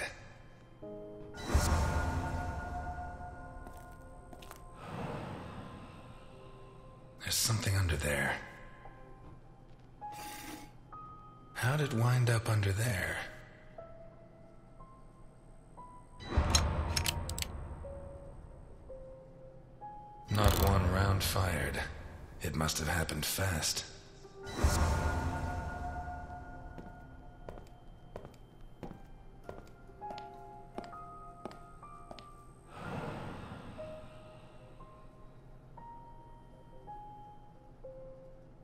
Speaker 4: There's something under there. How'd it wind up under there? Not one round fired. It must have happened fast.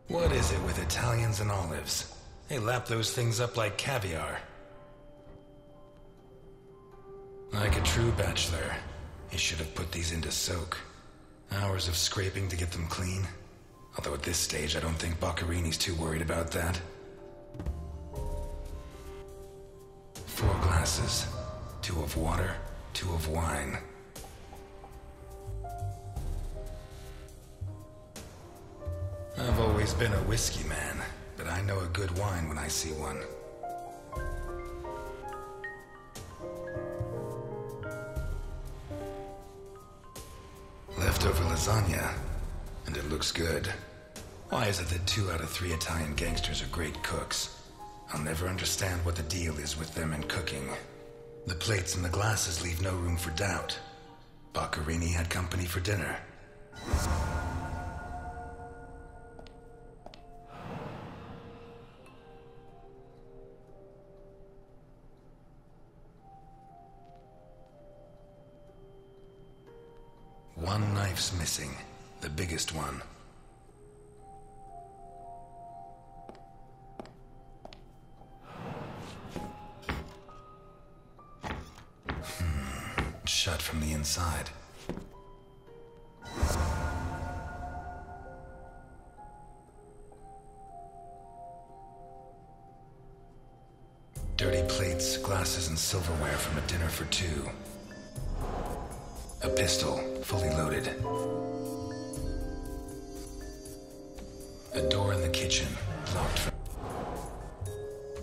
Speaker 4: What is it with Italians and olives? They lap those things up like caviar. Like a true bachelor, he should have put these into soak. Hours of scraping to get them clean. Although at this stage, I don't think Boccherini's too worried about that. 4 glasses, 2 of water, two of wine. I've always been a whiskey man, but I know a good wine when I see one. Leftover lasagna, and it looks good. Why is it that 2 out of 3 Italian gangsters are great cooks? I'll never understand what the deal is with them and cooking. The plates and the glasses leave no room for doubt. Boccherini had company for dinner. One knife's missing, the biggest one. Shut from the inside. Dirty plates, glasses, and silverware from a dinner for 2. A pistol, fully loaded. A door in the kitchen, locked from...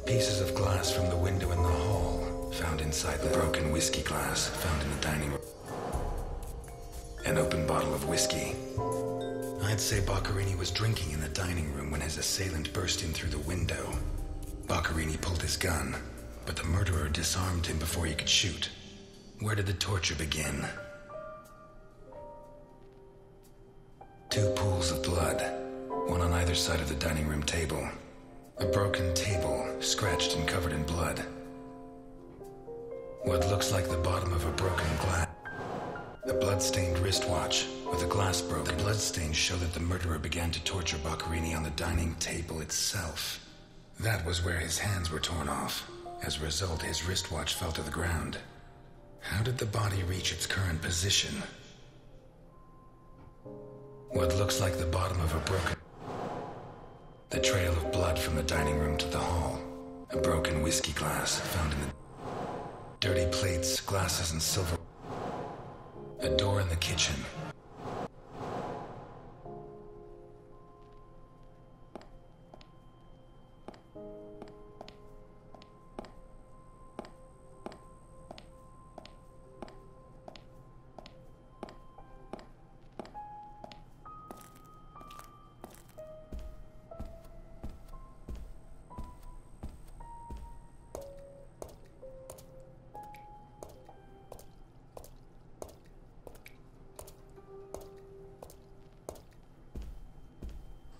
Speaker 4: Pieces of glass from the window in the hall, found inside the broken whiskey glass, found in the dining room. An open bottle of whiskey. I'd say Boccherini was drinking in the dining room when his assailant burst in through the window. Boccherini pulled his gun, but the murderer disarmed him before he could shoot. Where did the torture begin? 2 pools of blood, one on either side of the dining room table. A broken table, scratched and covered in blood. What looks like the bottom of a broken glass. A blood-stained wristwatch with a glass broken. The bloodstains show that the murderer began to torture Boccherini on the dining table itself. That was where his hands were torn off. As a result, his wristwatch fell to the ground. How did the body reach its current position? What looks like the bottom of a broken... The trail of blood from the dining room to the hall. A broken whiskey glass found in the... Dirty plates, glasses, and silver... A door in the kitchen.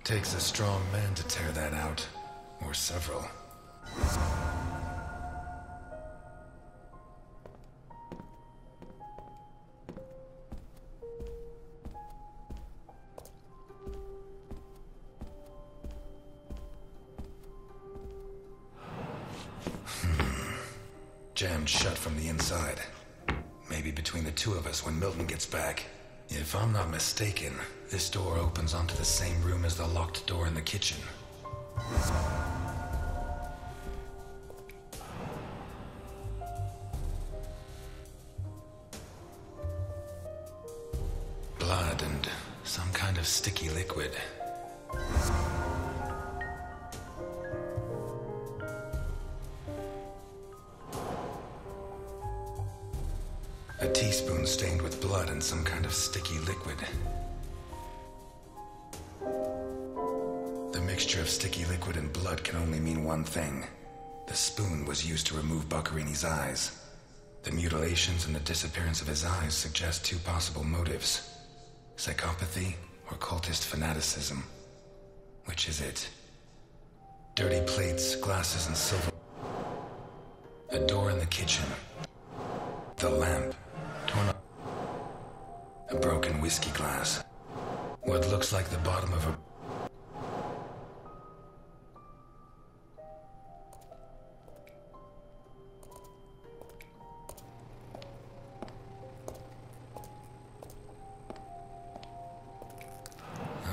Speaker 4: Takes a strong man to tear that out. Or several. Jammed shut from the inside. Maybe between the 2 of us when Milton gets back. If I'm not mistaken, this door opens onto the same room as the locked door in the kitchen. Blood and some kind of sticky liquid. A teaspoon stained with blood and some kind of sticky liquid. The mixture of sticky liquid and blood can only mean one thing. The spoon was used to remove Boccherini's eyes. The mutilations and the disappearance of his eyes suggest 2 possible motives. Psychopathy or cultist fanaticism. Which is it? Dirty plates, glasses, and silver. A door in the kitchen. The lamp. Torn up. A broken whiskey glass. What looks like the bottom of a...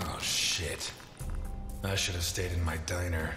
Speaker 4: Oh, shit. I should have stayed in my diner.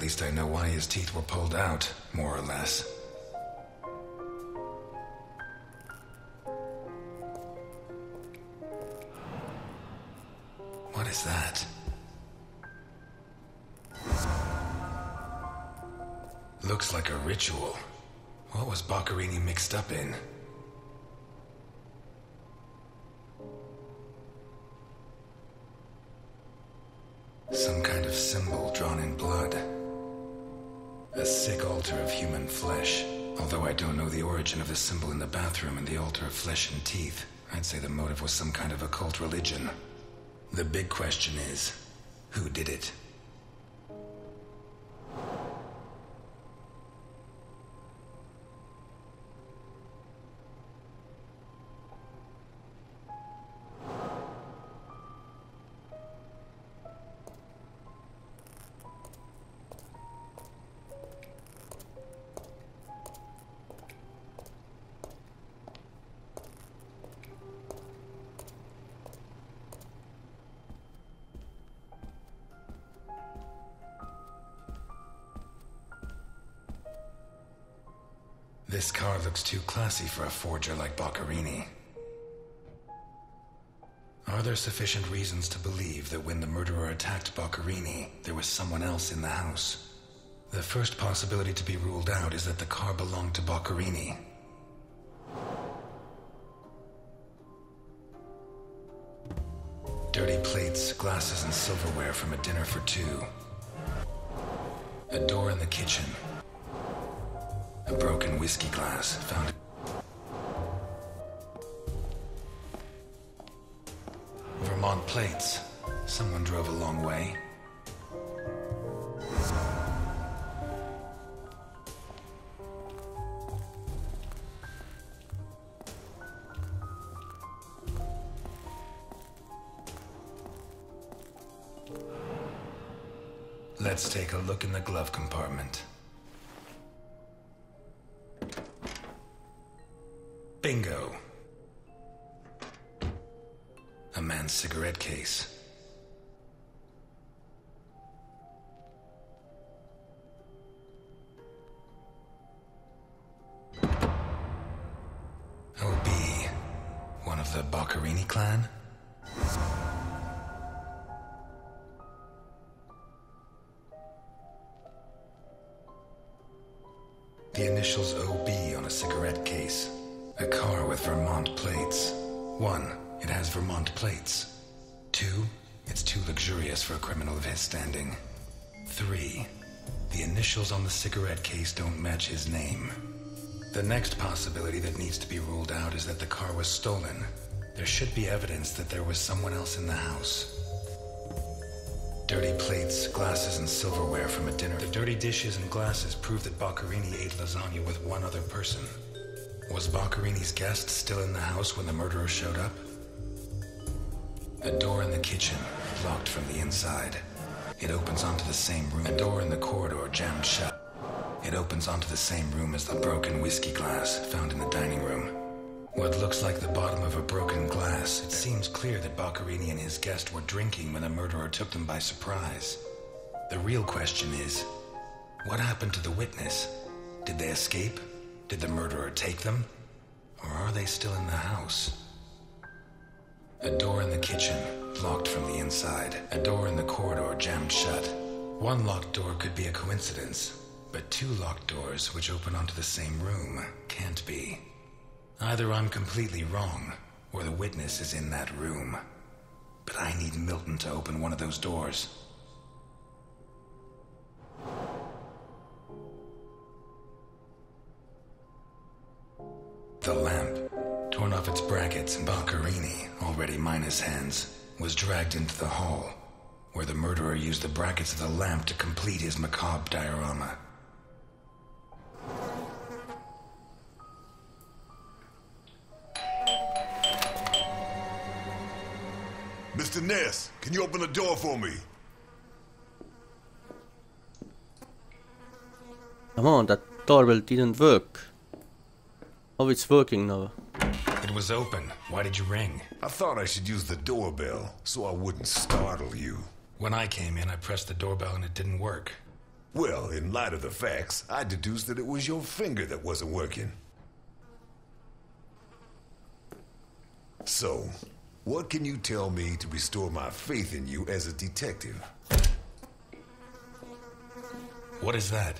Speaker 4: least I know why his teeth were pulled out, more or less. What is that? Looks like a ritual. What was Boccherini mixed up in? Some kind of symbol drawn in blood. A sick altar of human flesh. Although I don't know the origin of the symbol in the bathroom and the altar of flesh and teeth, I'd say the motive was some kind of occult religion. The big question is, who did it? This car looks too classy for a forger like Boccherini. Are there sufficient reasons to believe that when the murderer attacked Boccherini, there was someone else in the house? The first possibility to be ruled out is that the car belonged to Boccherini. Dirty plates, glasses, and silverware from a dinner for two. A door in the kitchen. A broken whiskey glass found. Vermont plates. Someone drove a long way. Let's take a look in the glove compartment. Bingo. A man's cigarette case. OB. One of the Boccherini clan? The initials OB on a cigarette case. A car with Vermont plates. 1, it has Vermont plates. 2, it's too luxurious for a criminal of his standing. 3, the initials on the cigarette case don't match his name. The next possibility that needs to be ruled out is that the car was stolen. There should be evidence that there was someone else in the house. Dirty plates, glasses, and silverware from a dinner. The dirty dishes and glasses prove that Boccherini ate lasagna with one other person. Was Boccherini's guest still in the house when the murderer showed up? A door in the kitchen, locked from the inside. It opens onto the same room. A door in the corridor jammed shut. It opens onto the same room as the broken whiskey glass found in the dining room. What looks like the bottom of a broken glass. It seems clear that Boccherini and his guest were drinking when the murderer took them by surprise. The real question is, what happened to the witness? Did they escape? Did the murderer take them? Or are they still in the house? A door in the kitchen, locked from the inside. A door in the corridor jammed shut. One locked door could be a coincidence, but 2 locked doors which open onto the same room can't be. Either I'm completely wrong, or the witness is in that room. But I need Milton to open one of those doors. The lamp, torn off its brackets, and Boccherini, already minus hands, was dragged into the hall, where the murderer used the brackets of the lamp to complete his macabre diorama.
Speaker 7: Mr. Ness, can you open the door for me?
Speaker 2: Come on, that doorbell didn't work. Oh, it's working now.
Speaker 4: It was open. Why did you ring?
Speaker 7: I thought I should use the doorbell so I wouldn't startle you.
Speaker 4: When I came in, I pressed the doorbell and it didn't work.
Speaker 7: Well, in light of the facts, I deduced that it was your finger that wasn't working. So, what can you tell me to restore my faith in you as a detective?
Speaker 4: What is that?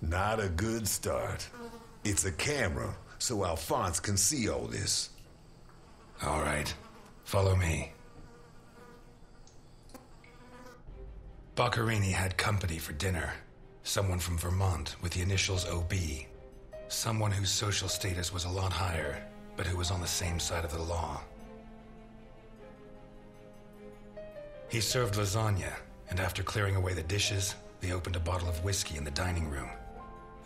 Speaker 7: Not a good start. It's a camera, so Alphonse can see all this.
Speaker 4: All right. Follow me. Boccherini had company for dinner. Someone from Vermont with the initials OB. Someone whose social status was a lot higher, but who was on the same side of the law. He served lasagna, and after clearing away the dishes, they opened a bottle of whiskey in the dining room.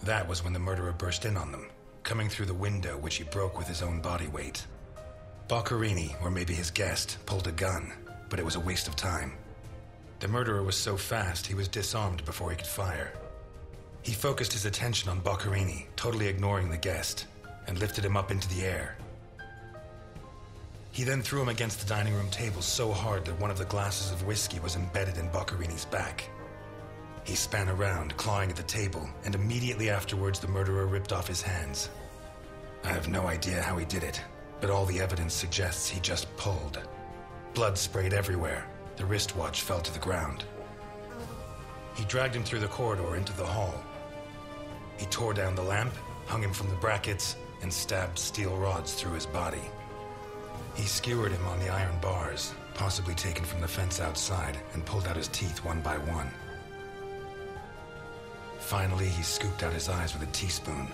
Speaker 4: That was when the murderer burst in on them, coming through the window which he broke with his own body weight. Boccherini, or maybe his guest, pulled a gun, but it was a waste of time. The murderer was so fast he was disarmed before he could fire. He focused his attention on Boccherini, totally ignoring the guest, and lifted him up into the air. He then threw him against the dining room table so hard that one of the glasses of whiskey was embedded in Boccherini's back. He span around, clawing at the table, and immediately afterwards the murderer ripped off his hands. I have no idea how he did it, but all the evidence suggests he just pulled. Blood sprayed everywhere. The wristwatch fell to the ground. He dragged him through the corridor into the hall. He tore down the lamp, hung him from the brackets, and stabbed steel rods through his body. He skewered him on the iron bars, possibly taken from the fence outside, and pulled out his teeth one by one. Finally, he scooped out his eyes with a teaspoon.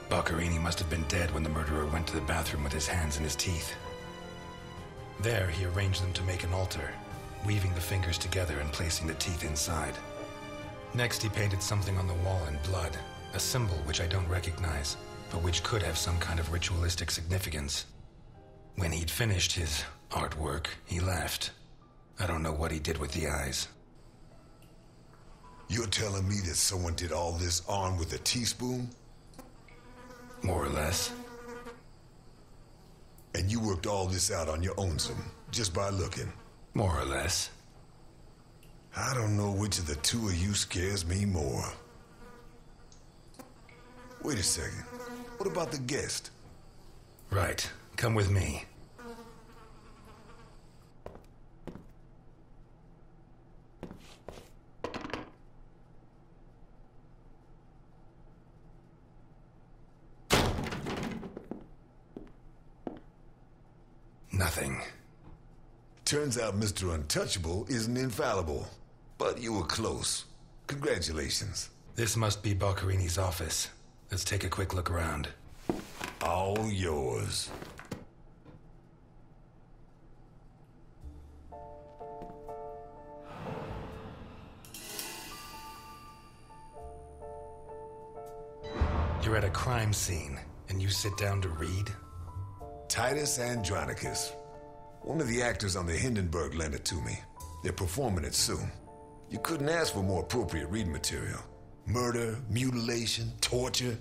Speaker 4: Boccherini must have been dead when the murderer went to the bathroom with his hands in his teeth. There, he arranged them to make an altar, weaving the fingers together and placing the teeth inside. Next, he painted something on the wall in blood, a symbol which I don't recognize, but which could have some kind of ritualistic significance. When he'd finished his artwork, he left. I don't know what he did with the eyes.
Speaker 7: You're telling me that someone did all this armed with a teaspoon?
Speaker 4: More or less.
Speaker 7: And you worked all this out on your own, just by looking?
Speaker 4: More or less.
Speaker 7: I don't know which of the two of you scares me more. Wait a second. What about the guest?
Speaker 4: Right. Come with me. Nothing.
Speaker 7: Turns out Mr. Untouchable isn't infallible. But you were close. Congratulations.
Speaker 4: This must be Boccherini's office. Let's take a quick look around.
Speaker 7: All yours.
Speaker 4: You're at a crime scene, and you sit down to read?
Speaker 7: Titus Andronicus. One of the actors on the Hindenburg lent it to me. They're performing it soon. You couldn't ask for more appropriate reading material. Murder, mutilation, torture.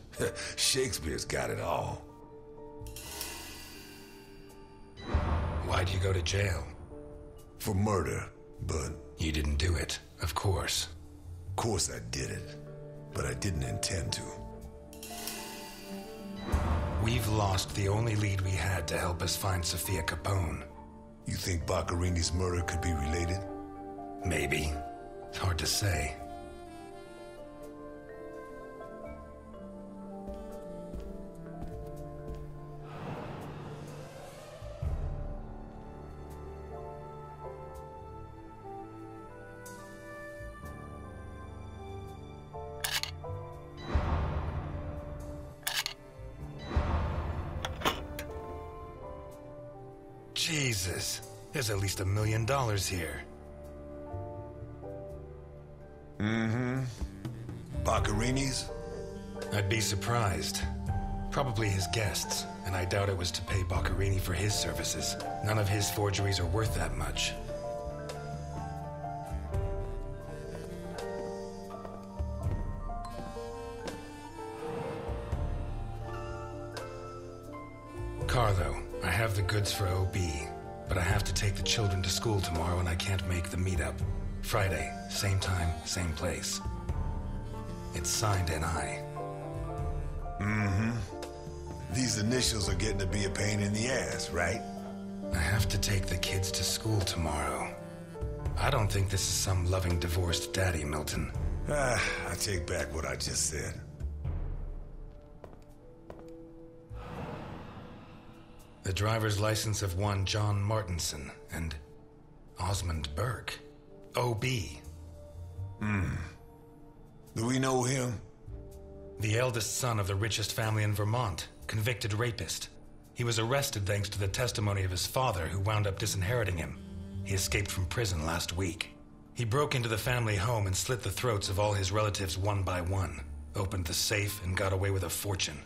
Speaker 7: Shakespeare's got it all.
Speaker 4: Why'd you go to jail?
Speaker 7: For murder, but...
Speaker 4: You didn't do it, of course.
Speaker 7: Of course I did it, but I didn't intend to.
Speaker 4: We've lost the only lead we had to help us find Sophia Capone.
Speaker 7: You think Boccherini's murder could be related?
Speaker 4: Maybe. It's hard to say. Jesus, there's at least $1 million here.
Speaker 7: Mm-hmm. Boccherini's?
Speaker 4: I'd be surprised. Probably his guests, and I doubt it was to pay Boccherini for his services. None of his forgeries are worth that much. Carlo, I have the goods for OB, but I have to take the children to school tomorrow and I can't make the meetup. Friday, same time, same place. It's signed N.I.
Speaker 7: Mm-hmm. These initials are getting to be a pain in the ass, right?
Speaker 4: I have to take the kids to school tomorrow. I don't think this is some loving divorced daddy, Milton.
Speaker 7: I take back what I just said.
Speaker 4: The driver's license of one John Martinson and Osmond Burke. O.B.
Speaker 7: Do we know him?
Speaker 4: The eldest son of the richest family in Vermont, convicted rapist. He was arrested thanks to the testimony of his father, who wound up disinheriting him. He escaped from prison last week. He broke into the family home and slit the throats of all his relatives one by one, opened the safe, and got away with a fortune.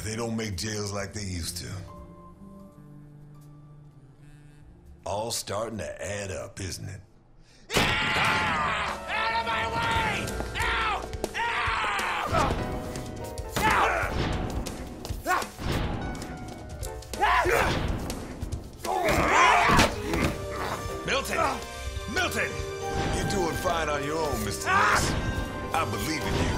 Speaker 7: They don't make jails like they used to. All starting to add up, isn't it?
Speaker 5: Out of my way! Ow! Ow!
Speaker 4: Milton! Milton!
Speaker 7: You're doing fine on your own, Mr. Ness. I believe in you.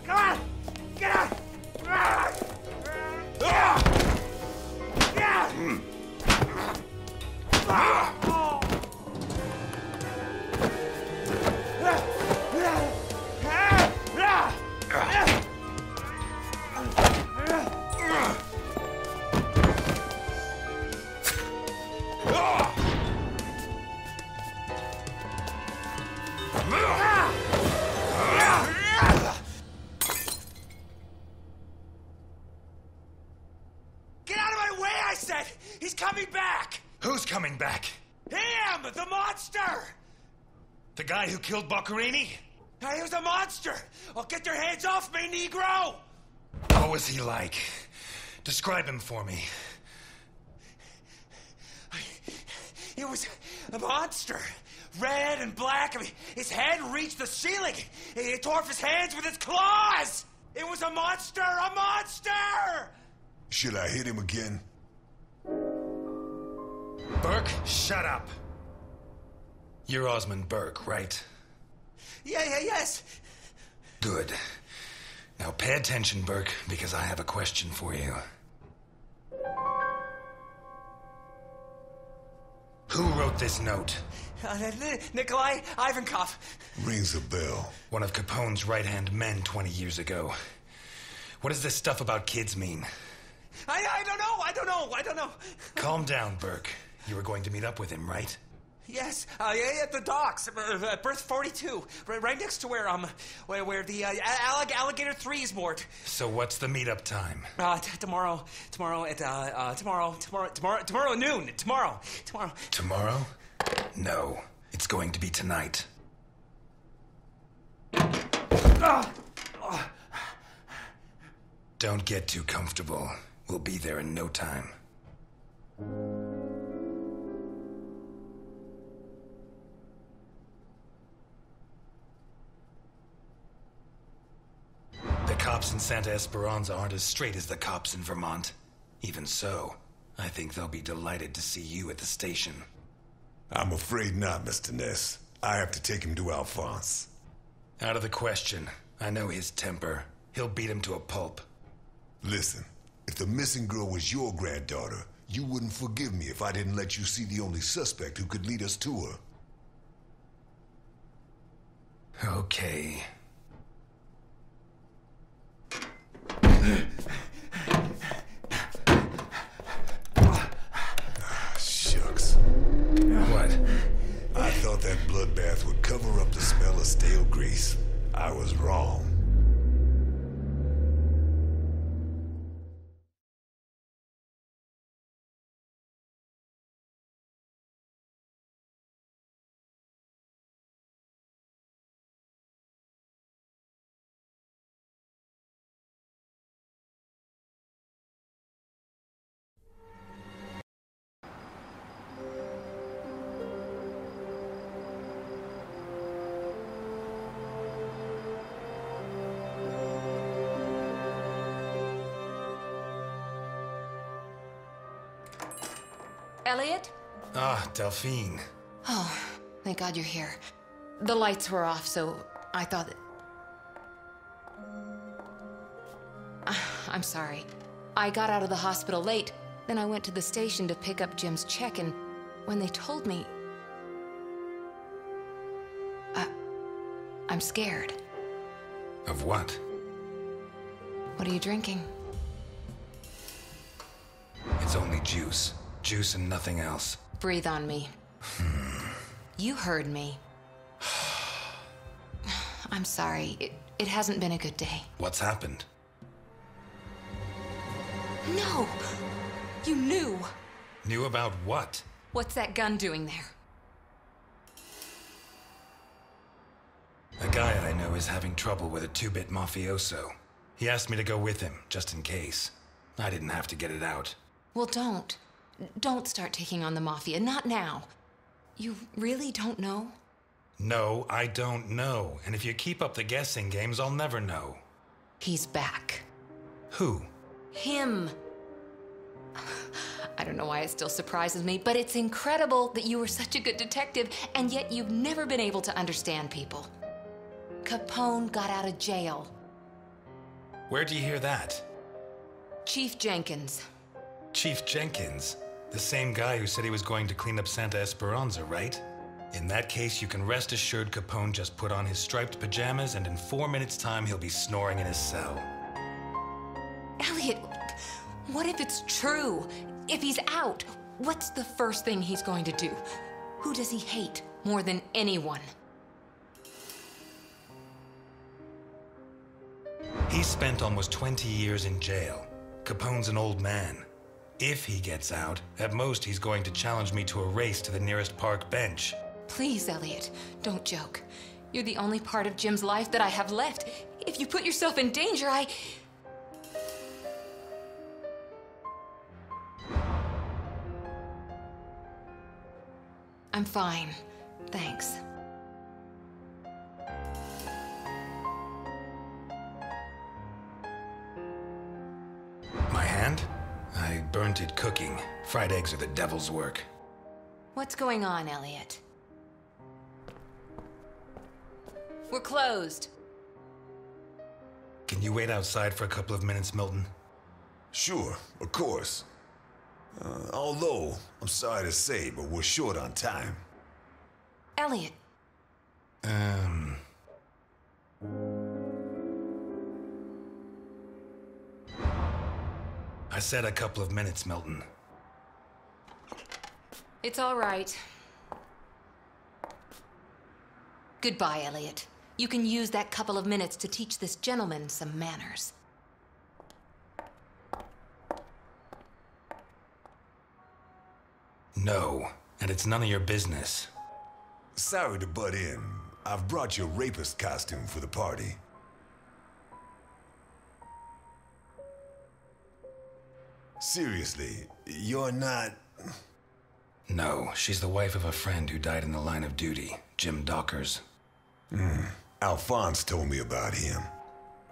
Speaker 8: Come on! Get out!
Speaker 5: Get out of my way, I said! He's coming back!
Speaker 4: Who's coming back?
Speaker 5: Him! The monster!
Speaker 4: The guy who killed Boccherini?
Speaker 5: He was a monster! Oh, get your hands off me, Negro!
Speaker 4: What was he like? Describe him for me.
Speaker 5: He was a monster. Red and black. I mean, his head reached the ceiling. He tore off his hands with his claws! It was a monster! A monster!
Speaker 7: Should I hit him again?
Speaker 4: Burke, shut up. You're Osmond Burke, right?
Speaker 5: Yes.
Speaker 4: Good. Now pay attention, Burke, because I have a question for you. Who wrote this note?
Speaker 5: Nikolai Ivankov.
Speaker 7: Rings a bell.
Speaker 4: One of Capone's right-hand men 20 years ago. What does this stuff about kids mean?
Speaker 5: I don't know.
Speaker 4: Calm down, Burke. You were going to meet up with him, right?
Speaker 5: Yes, at the docks, berth 42, right next to where the Alligator 3 is moored.
Speaker 4: So what's the meetup time?
Speaker 5: Tomorrow noon. Tomorrow.
Speaker 4: Tomorrow? No, it's going to be tonight. Don't get too comfortable. We'll be there in no time. The cops in Santa Esperanza aren't as straight as the cops in Vermont. Even so, I think they'll be delighted to see you at the station.
Speaker 7: I'm afraid not, Mr. Ness. I have to take him to Alphonse.
Speaker 4: Out of the question. I know his temper. He'll beat him to a pulp.
Speaker 7: Listen, if the missing girl was your granddaughter, you wouldn't forgive me if I didn't let you see the only suspect who could lead us to her.
Speaker 4: Okay.
Speaker 7: Shucks.
Speaker 4: What?
Speaker 7: I thought that bloodbath would cover up the smell of stale grease. I was wrong.
Speaker 3: Eliot?
Speaker 4: Ah, Delphine.
Speaker 3: Oh, thank God you're here. The lights were off, so I thought that... I'm sorry. I got out of the hospital late, then I went to the station to pick up Jim's check, and when they told me... I'm scared.
Speaker 4: Of what?
Speaker 3: What are you drinking?
Speaker 4: It's only juice. Juice and nothing else.
Speaker 3: Breathe on me. You heard me. I'm sorry. It hasn't been a good day.
Speaker 4: What's happened?
Speaker 3: No! You knew!
Speaker 4: Knew about what?
Speaker 3: What's that gun doing there?
Speaker 4: A guy I know is having trouble with a two-bit mafioso. He asked me to go with him, just in case. I didn't have to get it out.
Speaker 3: Well, don't. Don't start taking on the Mafia. Not now. You really don't know?
Speaker 4: No, I don't know. And if you keep up the guessing games, I'll never know.
Speaker 3: He's back.
Speaker 4: Who?
Speaker 3: Him. I don't know why it still surprises me, but it's incredible that you were such a good detective, and yet you've never been able to understand people. Capone got out of jail.
Speaker 4: Where'd you hear that?
Speaker 3: Chief Jenkins.
Speaker 4: Chief Jenkins? The same guy who said he was going to clean up Santa Esperanza, right? In that case, you can rest assured Capone just put on his striped pajamas, and in 4 minutes' time, he'll be snoring in his cell.
Speaker 3: Eliot, what if it's true? If he's out, what's the first thing he's going to do? Who does he hate more than anyone?
Speaker 4: He spent almost 20 years in jail. Capone's an old man. If he gets out, at most he's going to challenge me to a race to the nearest park bench.
Speaker 3: Please, Eliot, don't joke. You're the only part of Jim's life that I have left. If you put yourself in danger, I'm fine. Thanks.
Speaker 4: My hand? I burnt it cooking. Fried eggs are the devil's work.
Speaker 3: What's going on, Eliot? We're closed.
Speaker 4: Can you wait outside for a couple of minutes, Milton?
Speaker 7: Sure, of course. Although, I'm sorry to say, but we're short on time.
Speaker 3: Eliot.
Speaker 4: I said a couple of minutes, Milton.
Speaker 3: It's all right. Goodbye, Eliot. You can use that couple of minutes to teach this gentleman some manners.
Speaker 4: No, and it's none of your business.
Speaker 7: Sorry to butt in. I've brought your rapist costume for the party. Seriously, you're not...
Speaker 4: No, she's the wife of a friend who died in the line of duty, Jim Dockers.
Speaker 7: Alphonse told me about him.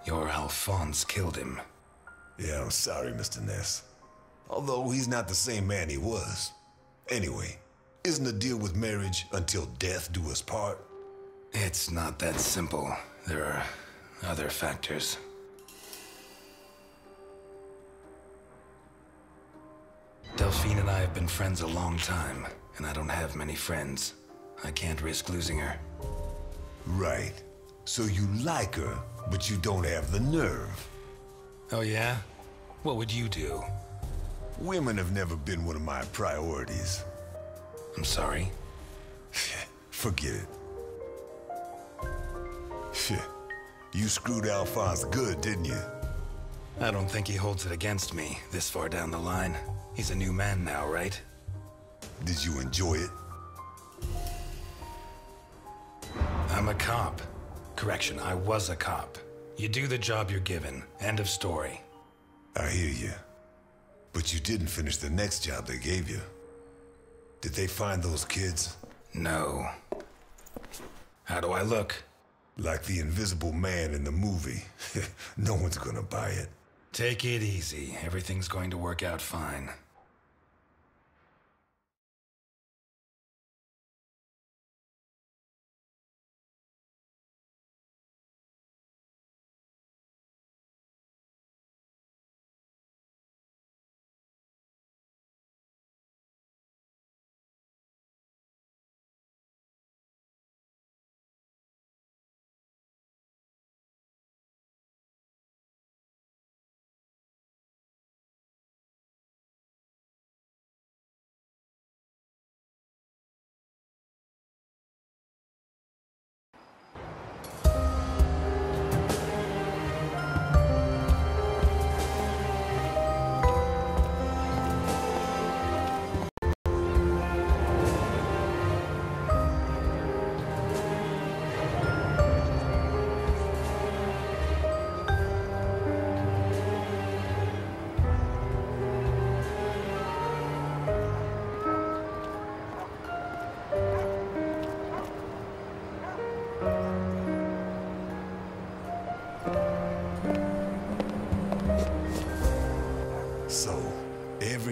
Speaker 4: Your Alphonse killed him.
Speaker 7: Yeah, I'm sorry, Mr. Ness. Although he's not the same man he was. Anyway, isn't the deal with marriage until death do us part?
Speaker 4: It's not that simple. There are other factors. Delphine and I have been friends a long time, and I don't have many friends. I can't risk losing her.
Speaker 7: Right. So you like her, but you don't have the nerve.
Speaker 4: Oh yeah? What would you do?
Speaker 7: Women have never been one of my priorities.
Speaker 4: I'm sorry?
Speaker 7: Forget it. You screwed Alphonse good, didn't you?
Speaker 4: I don't think he holds it against me this far down the line. He's a new man now, right?
Speaker 7: Did you enjoy it?
Speaker 4: I'm a cop. Correction, I was a cop. You do the job you're given. End of story.
Speaker 7: I hear you. But you didn't finish the next job they gave you. Did they find those kids?
Speaker 4: No. How do I look?
Speaker 7: Like the Invisible Man in the movie. No one's gonna buy it.
Speaker 4: Take it easy. Everything's going to work out fine.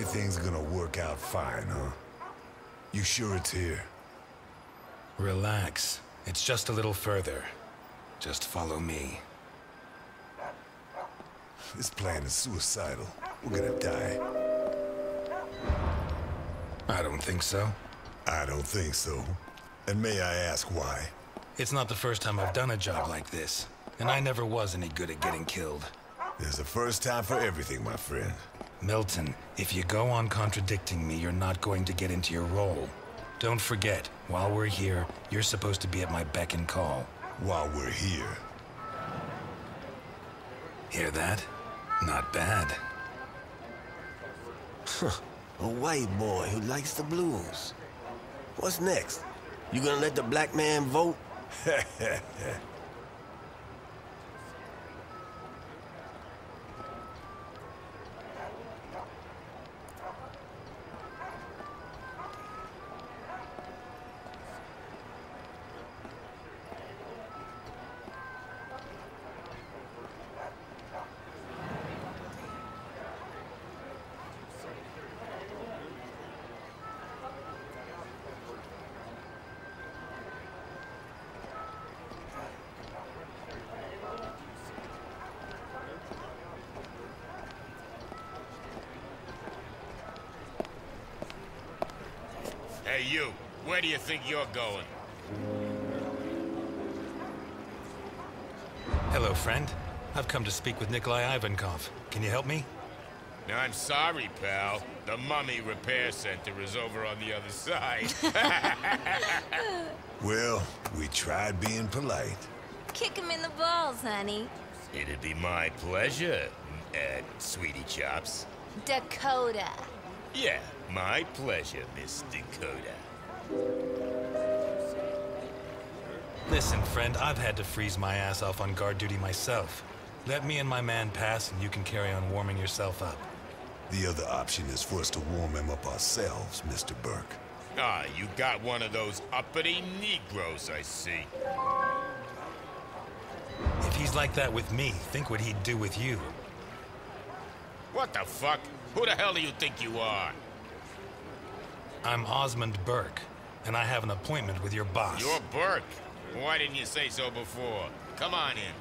Speaker 7: everything's gonna work out fine, huh? You sure it's here?
Speaker 4: Relax. It's just a little further. Just follow me.
Speaker 7: This plan is suicidal. We're gonna die.
Speaker 4: I don't think so.
Speaker 7: I don't think so. And may I ask why?
Speaker 4: It's not the first time I've done a job like this, and I never was any good at getting killed.
Speaker 7: There's a first time for everything, my friend.
Speaker 4: Milton, if you go on contradicting me, you're not going to get into your role. Don't forget, while we're here, you're supposed to be at my beck and call.
Speaker 7: While we're here.
Speaker 4: Hear that? Not bad.
Speaker 6: A white boy who likes the blues. What's next? You gonna let the black man vote?
Speaker 5: Hey, you. Where do you think you're going?
Speaker 4: Hello, friend. I've come to speak with Nikolai Ivankov. Can you help me?
Speaker 5: I'm sorry, pal. The Mummy Repair Center is over on the other side.
Speaker 7: Well, we tried being polite.
Speaker 1: Kick him in the balls, honey.
Speaker 5: It'd be my pleasure, Sweetie Chops.
Speaker 1: Dakota.
Speaker 5: Yeah, my pleasure, Miss Dakota.
Speaker 4: Listen, friend, I've had to freeze my ass off on guard duty myself. Let me and my man pass, and you can carry on warming yourself up.
Speaker 7: The other option is for us to warm him up ourselves, Mr. Burke.
Speaker 5: Ah, you got one of those uppity Negroes, I see.
Speaker 4: If he's like that with me, think what he'd do with you.
Speaker 5: What the fuck? Who the hell do you think you are?
Speaker 4: I'm Osmond Burke, and I have an appointment with your boss.
Speaker 5: You're Burke. Why didn't you say so before? Come on in.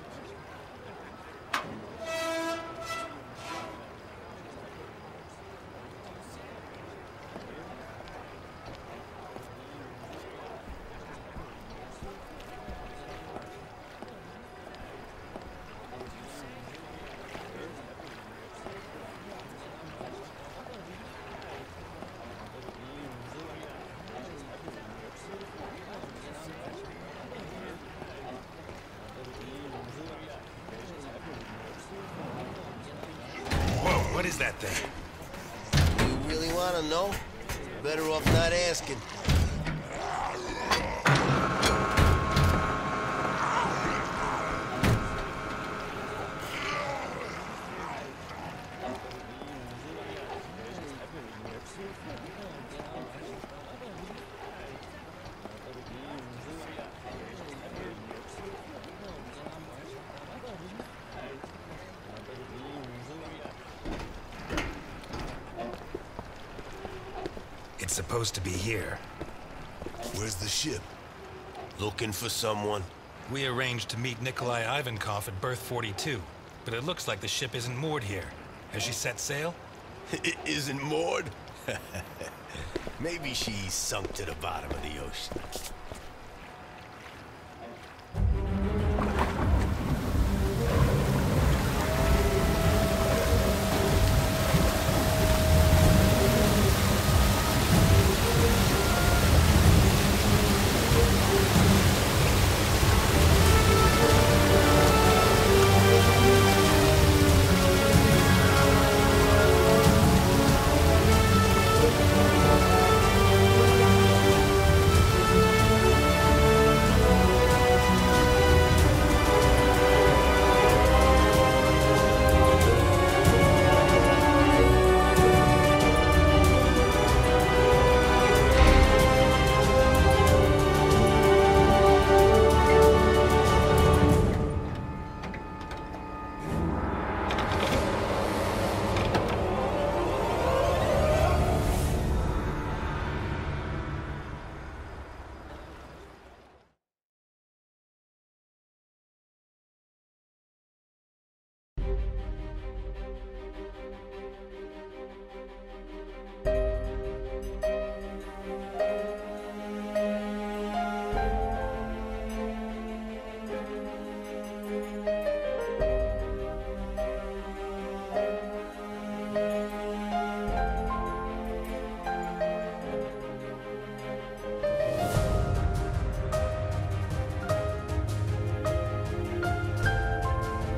Speaker 4: What is that thing?
Speaker 6: You really want to know? Better off not asking.
Speaker 4: It's supposed to be here.
Speaker 7: Where's the ship?
Speaker 6: Looking for someone?
Speaker 4: We arranged to meet Nikolai Ivankov at berth 42, but it looks like the ship isn't moored here. Has she set sail?
Speaker 6: It isn't moored? Maybe she's sunk to the bottom of the ocean.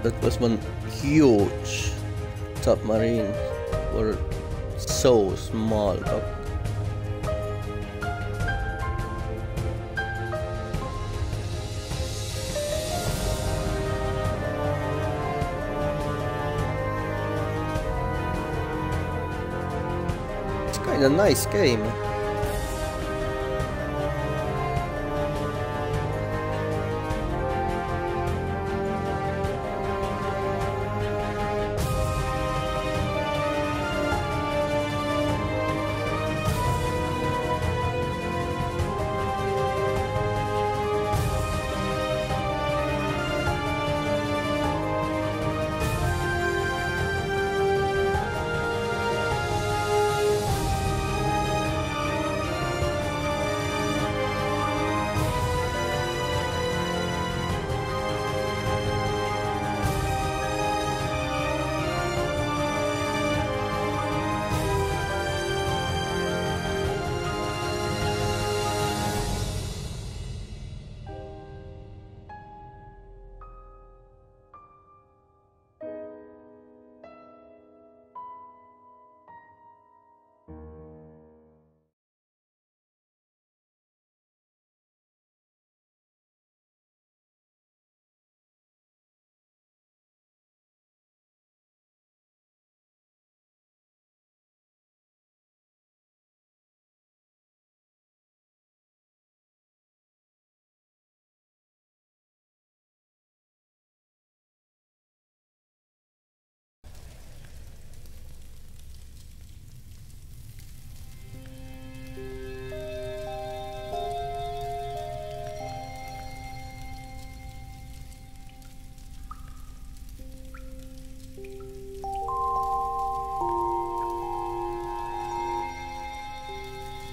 Speaker 2: That was one huge submarine, or so small, but it's kind of nice game.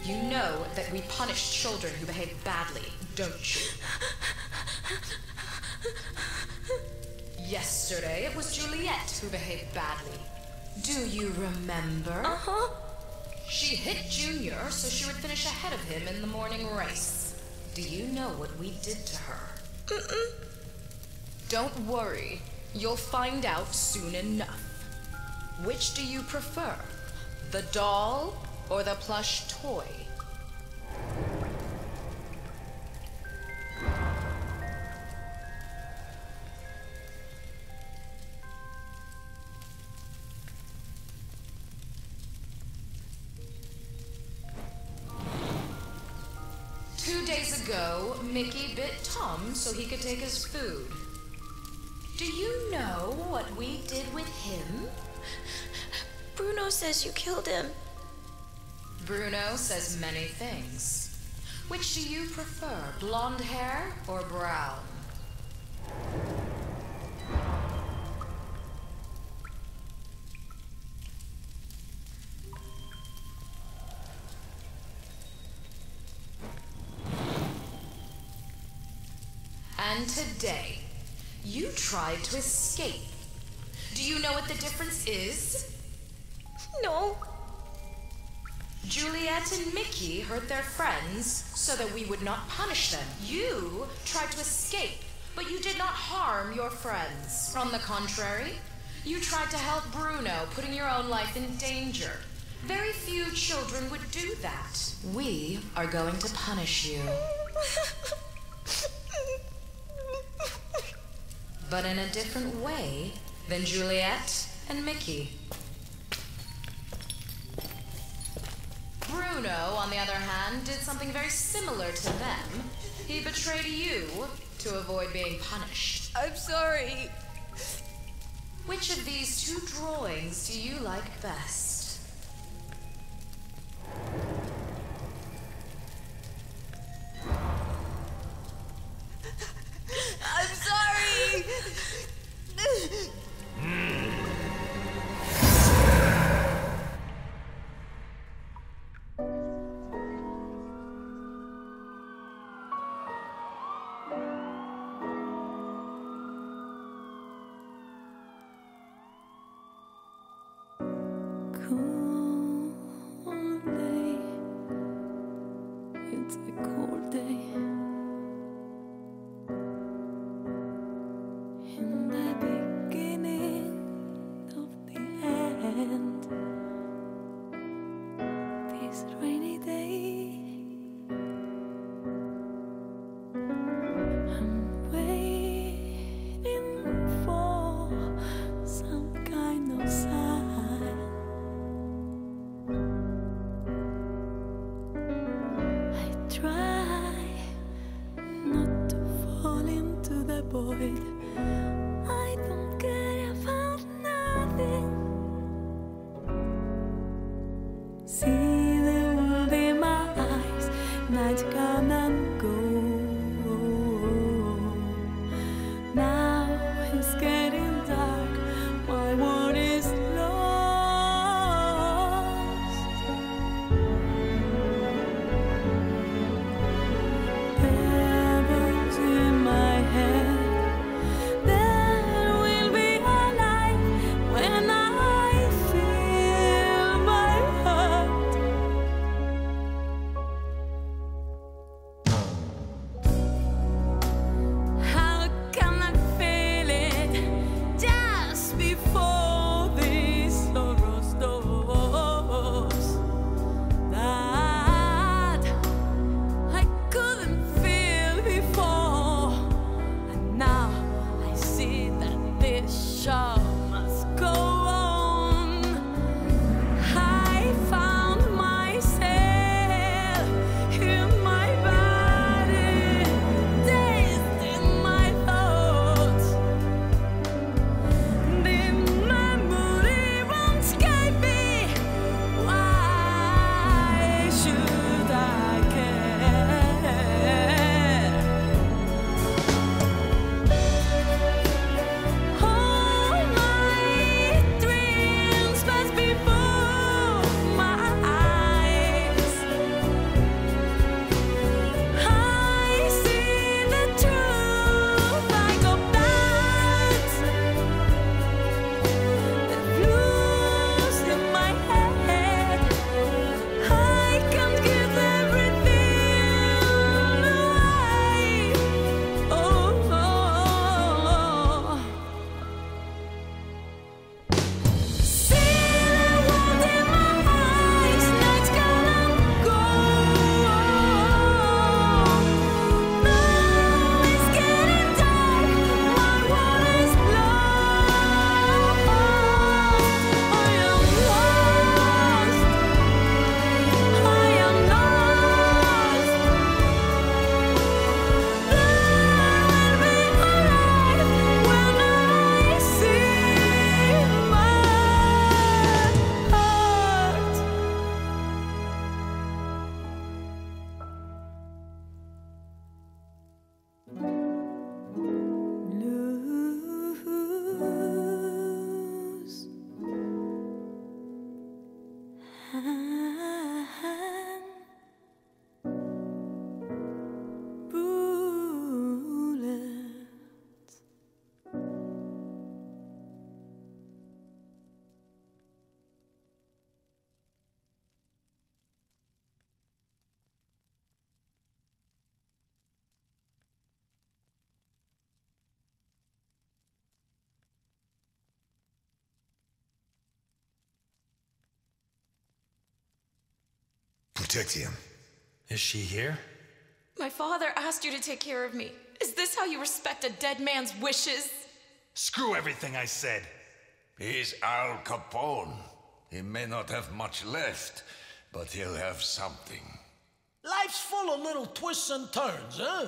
Speaker 3: You know that we punish children who behave badly, don't you? Yesterday, it was Juliet who behaved badly. Do you remember?
Speaker 1: Uh-huh.
Speaker 3: She hit Junior so she would finish ahead of him in the morning race. Do you know what we did to her?
Speaker 1: Mm-mm.
Speaker 3: Don't worry. You'll find out soon enough. Which do you prefer? The doll or the plush toy? Ago, Mickey bit Tom so he could take his food. Do you know what we did with him?
Speaker 1: Bruno says you killed him.
Speaker 3: Bruno says many things. Which do you prefer, blonde hair or brown? And today, you tried to escape. Do you know what the difference is?
Speaker 1: No.
Speaker 3: Juliet and Mickey hurt their friends so that we would not punish them. You tried to escape, but you did not harm your friends. On the contrary, you tried to help Bruno, putting your own life in danger. Very few children would do that. We are going to punish you. But in a different way than Juliet and Mickey. Bruno, on the other hand, did something very similar to them. He betrayed you to avoid being punished.
Speaker 1: I'm sorry.
Speaker 3: Which of these two drawings do you like best?
Speaker 1: I'm sorry. It's a cold day, and I
Speaker 11: void. I don't care about nothing. See the world in my eyes, night come and go. Now it's getting dark, my world is lost. Heaven's in my head, there will be a light when I feel my heart. How can I feel it just before this sorrow stops? That I couldn't feel before, and now I see that this show must go on. I found myself in my body, dazed in my thoughts. The memory won't escape me. Why should I care? All my dreams pass before my eyes. I see the truth. I go back. The blues in my head. I can't give everything away. Oh. See the world in my eyes, night's gonna go. Now it's getting dark, my world is lost. I am lost. I am lost. There will be a light when I see my heart. Lose and bullets.
Speaker 7: Protect him.
Speaker 4: Is she here?
Speaker 3: My father asked you to take care of me. Is this how you respect a dead man's wishes?
Speaker 4: Screw everything I said.
Speaker 12: He's Al Capone. He may not have much left, but he'll have something.
Speaker 9: Life's full of little twists and turns, huh?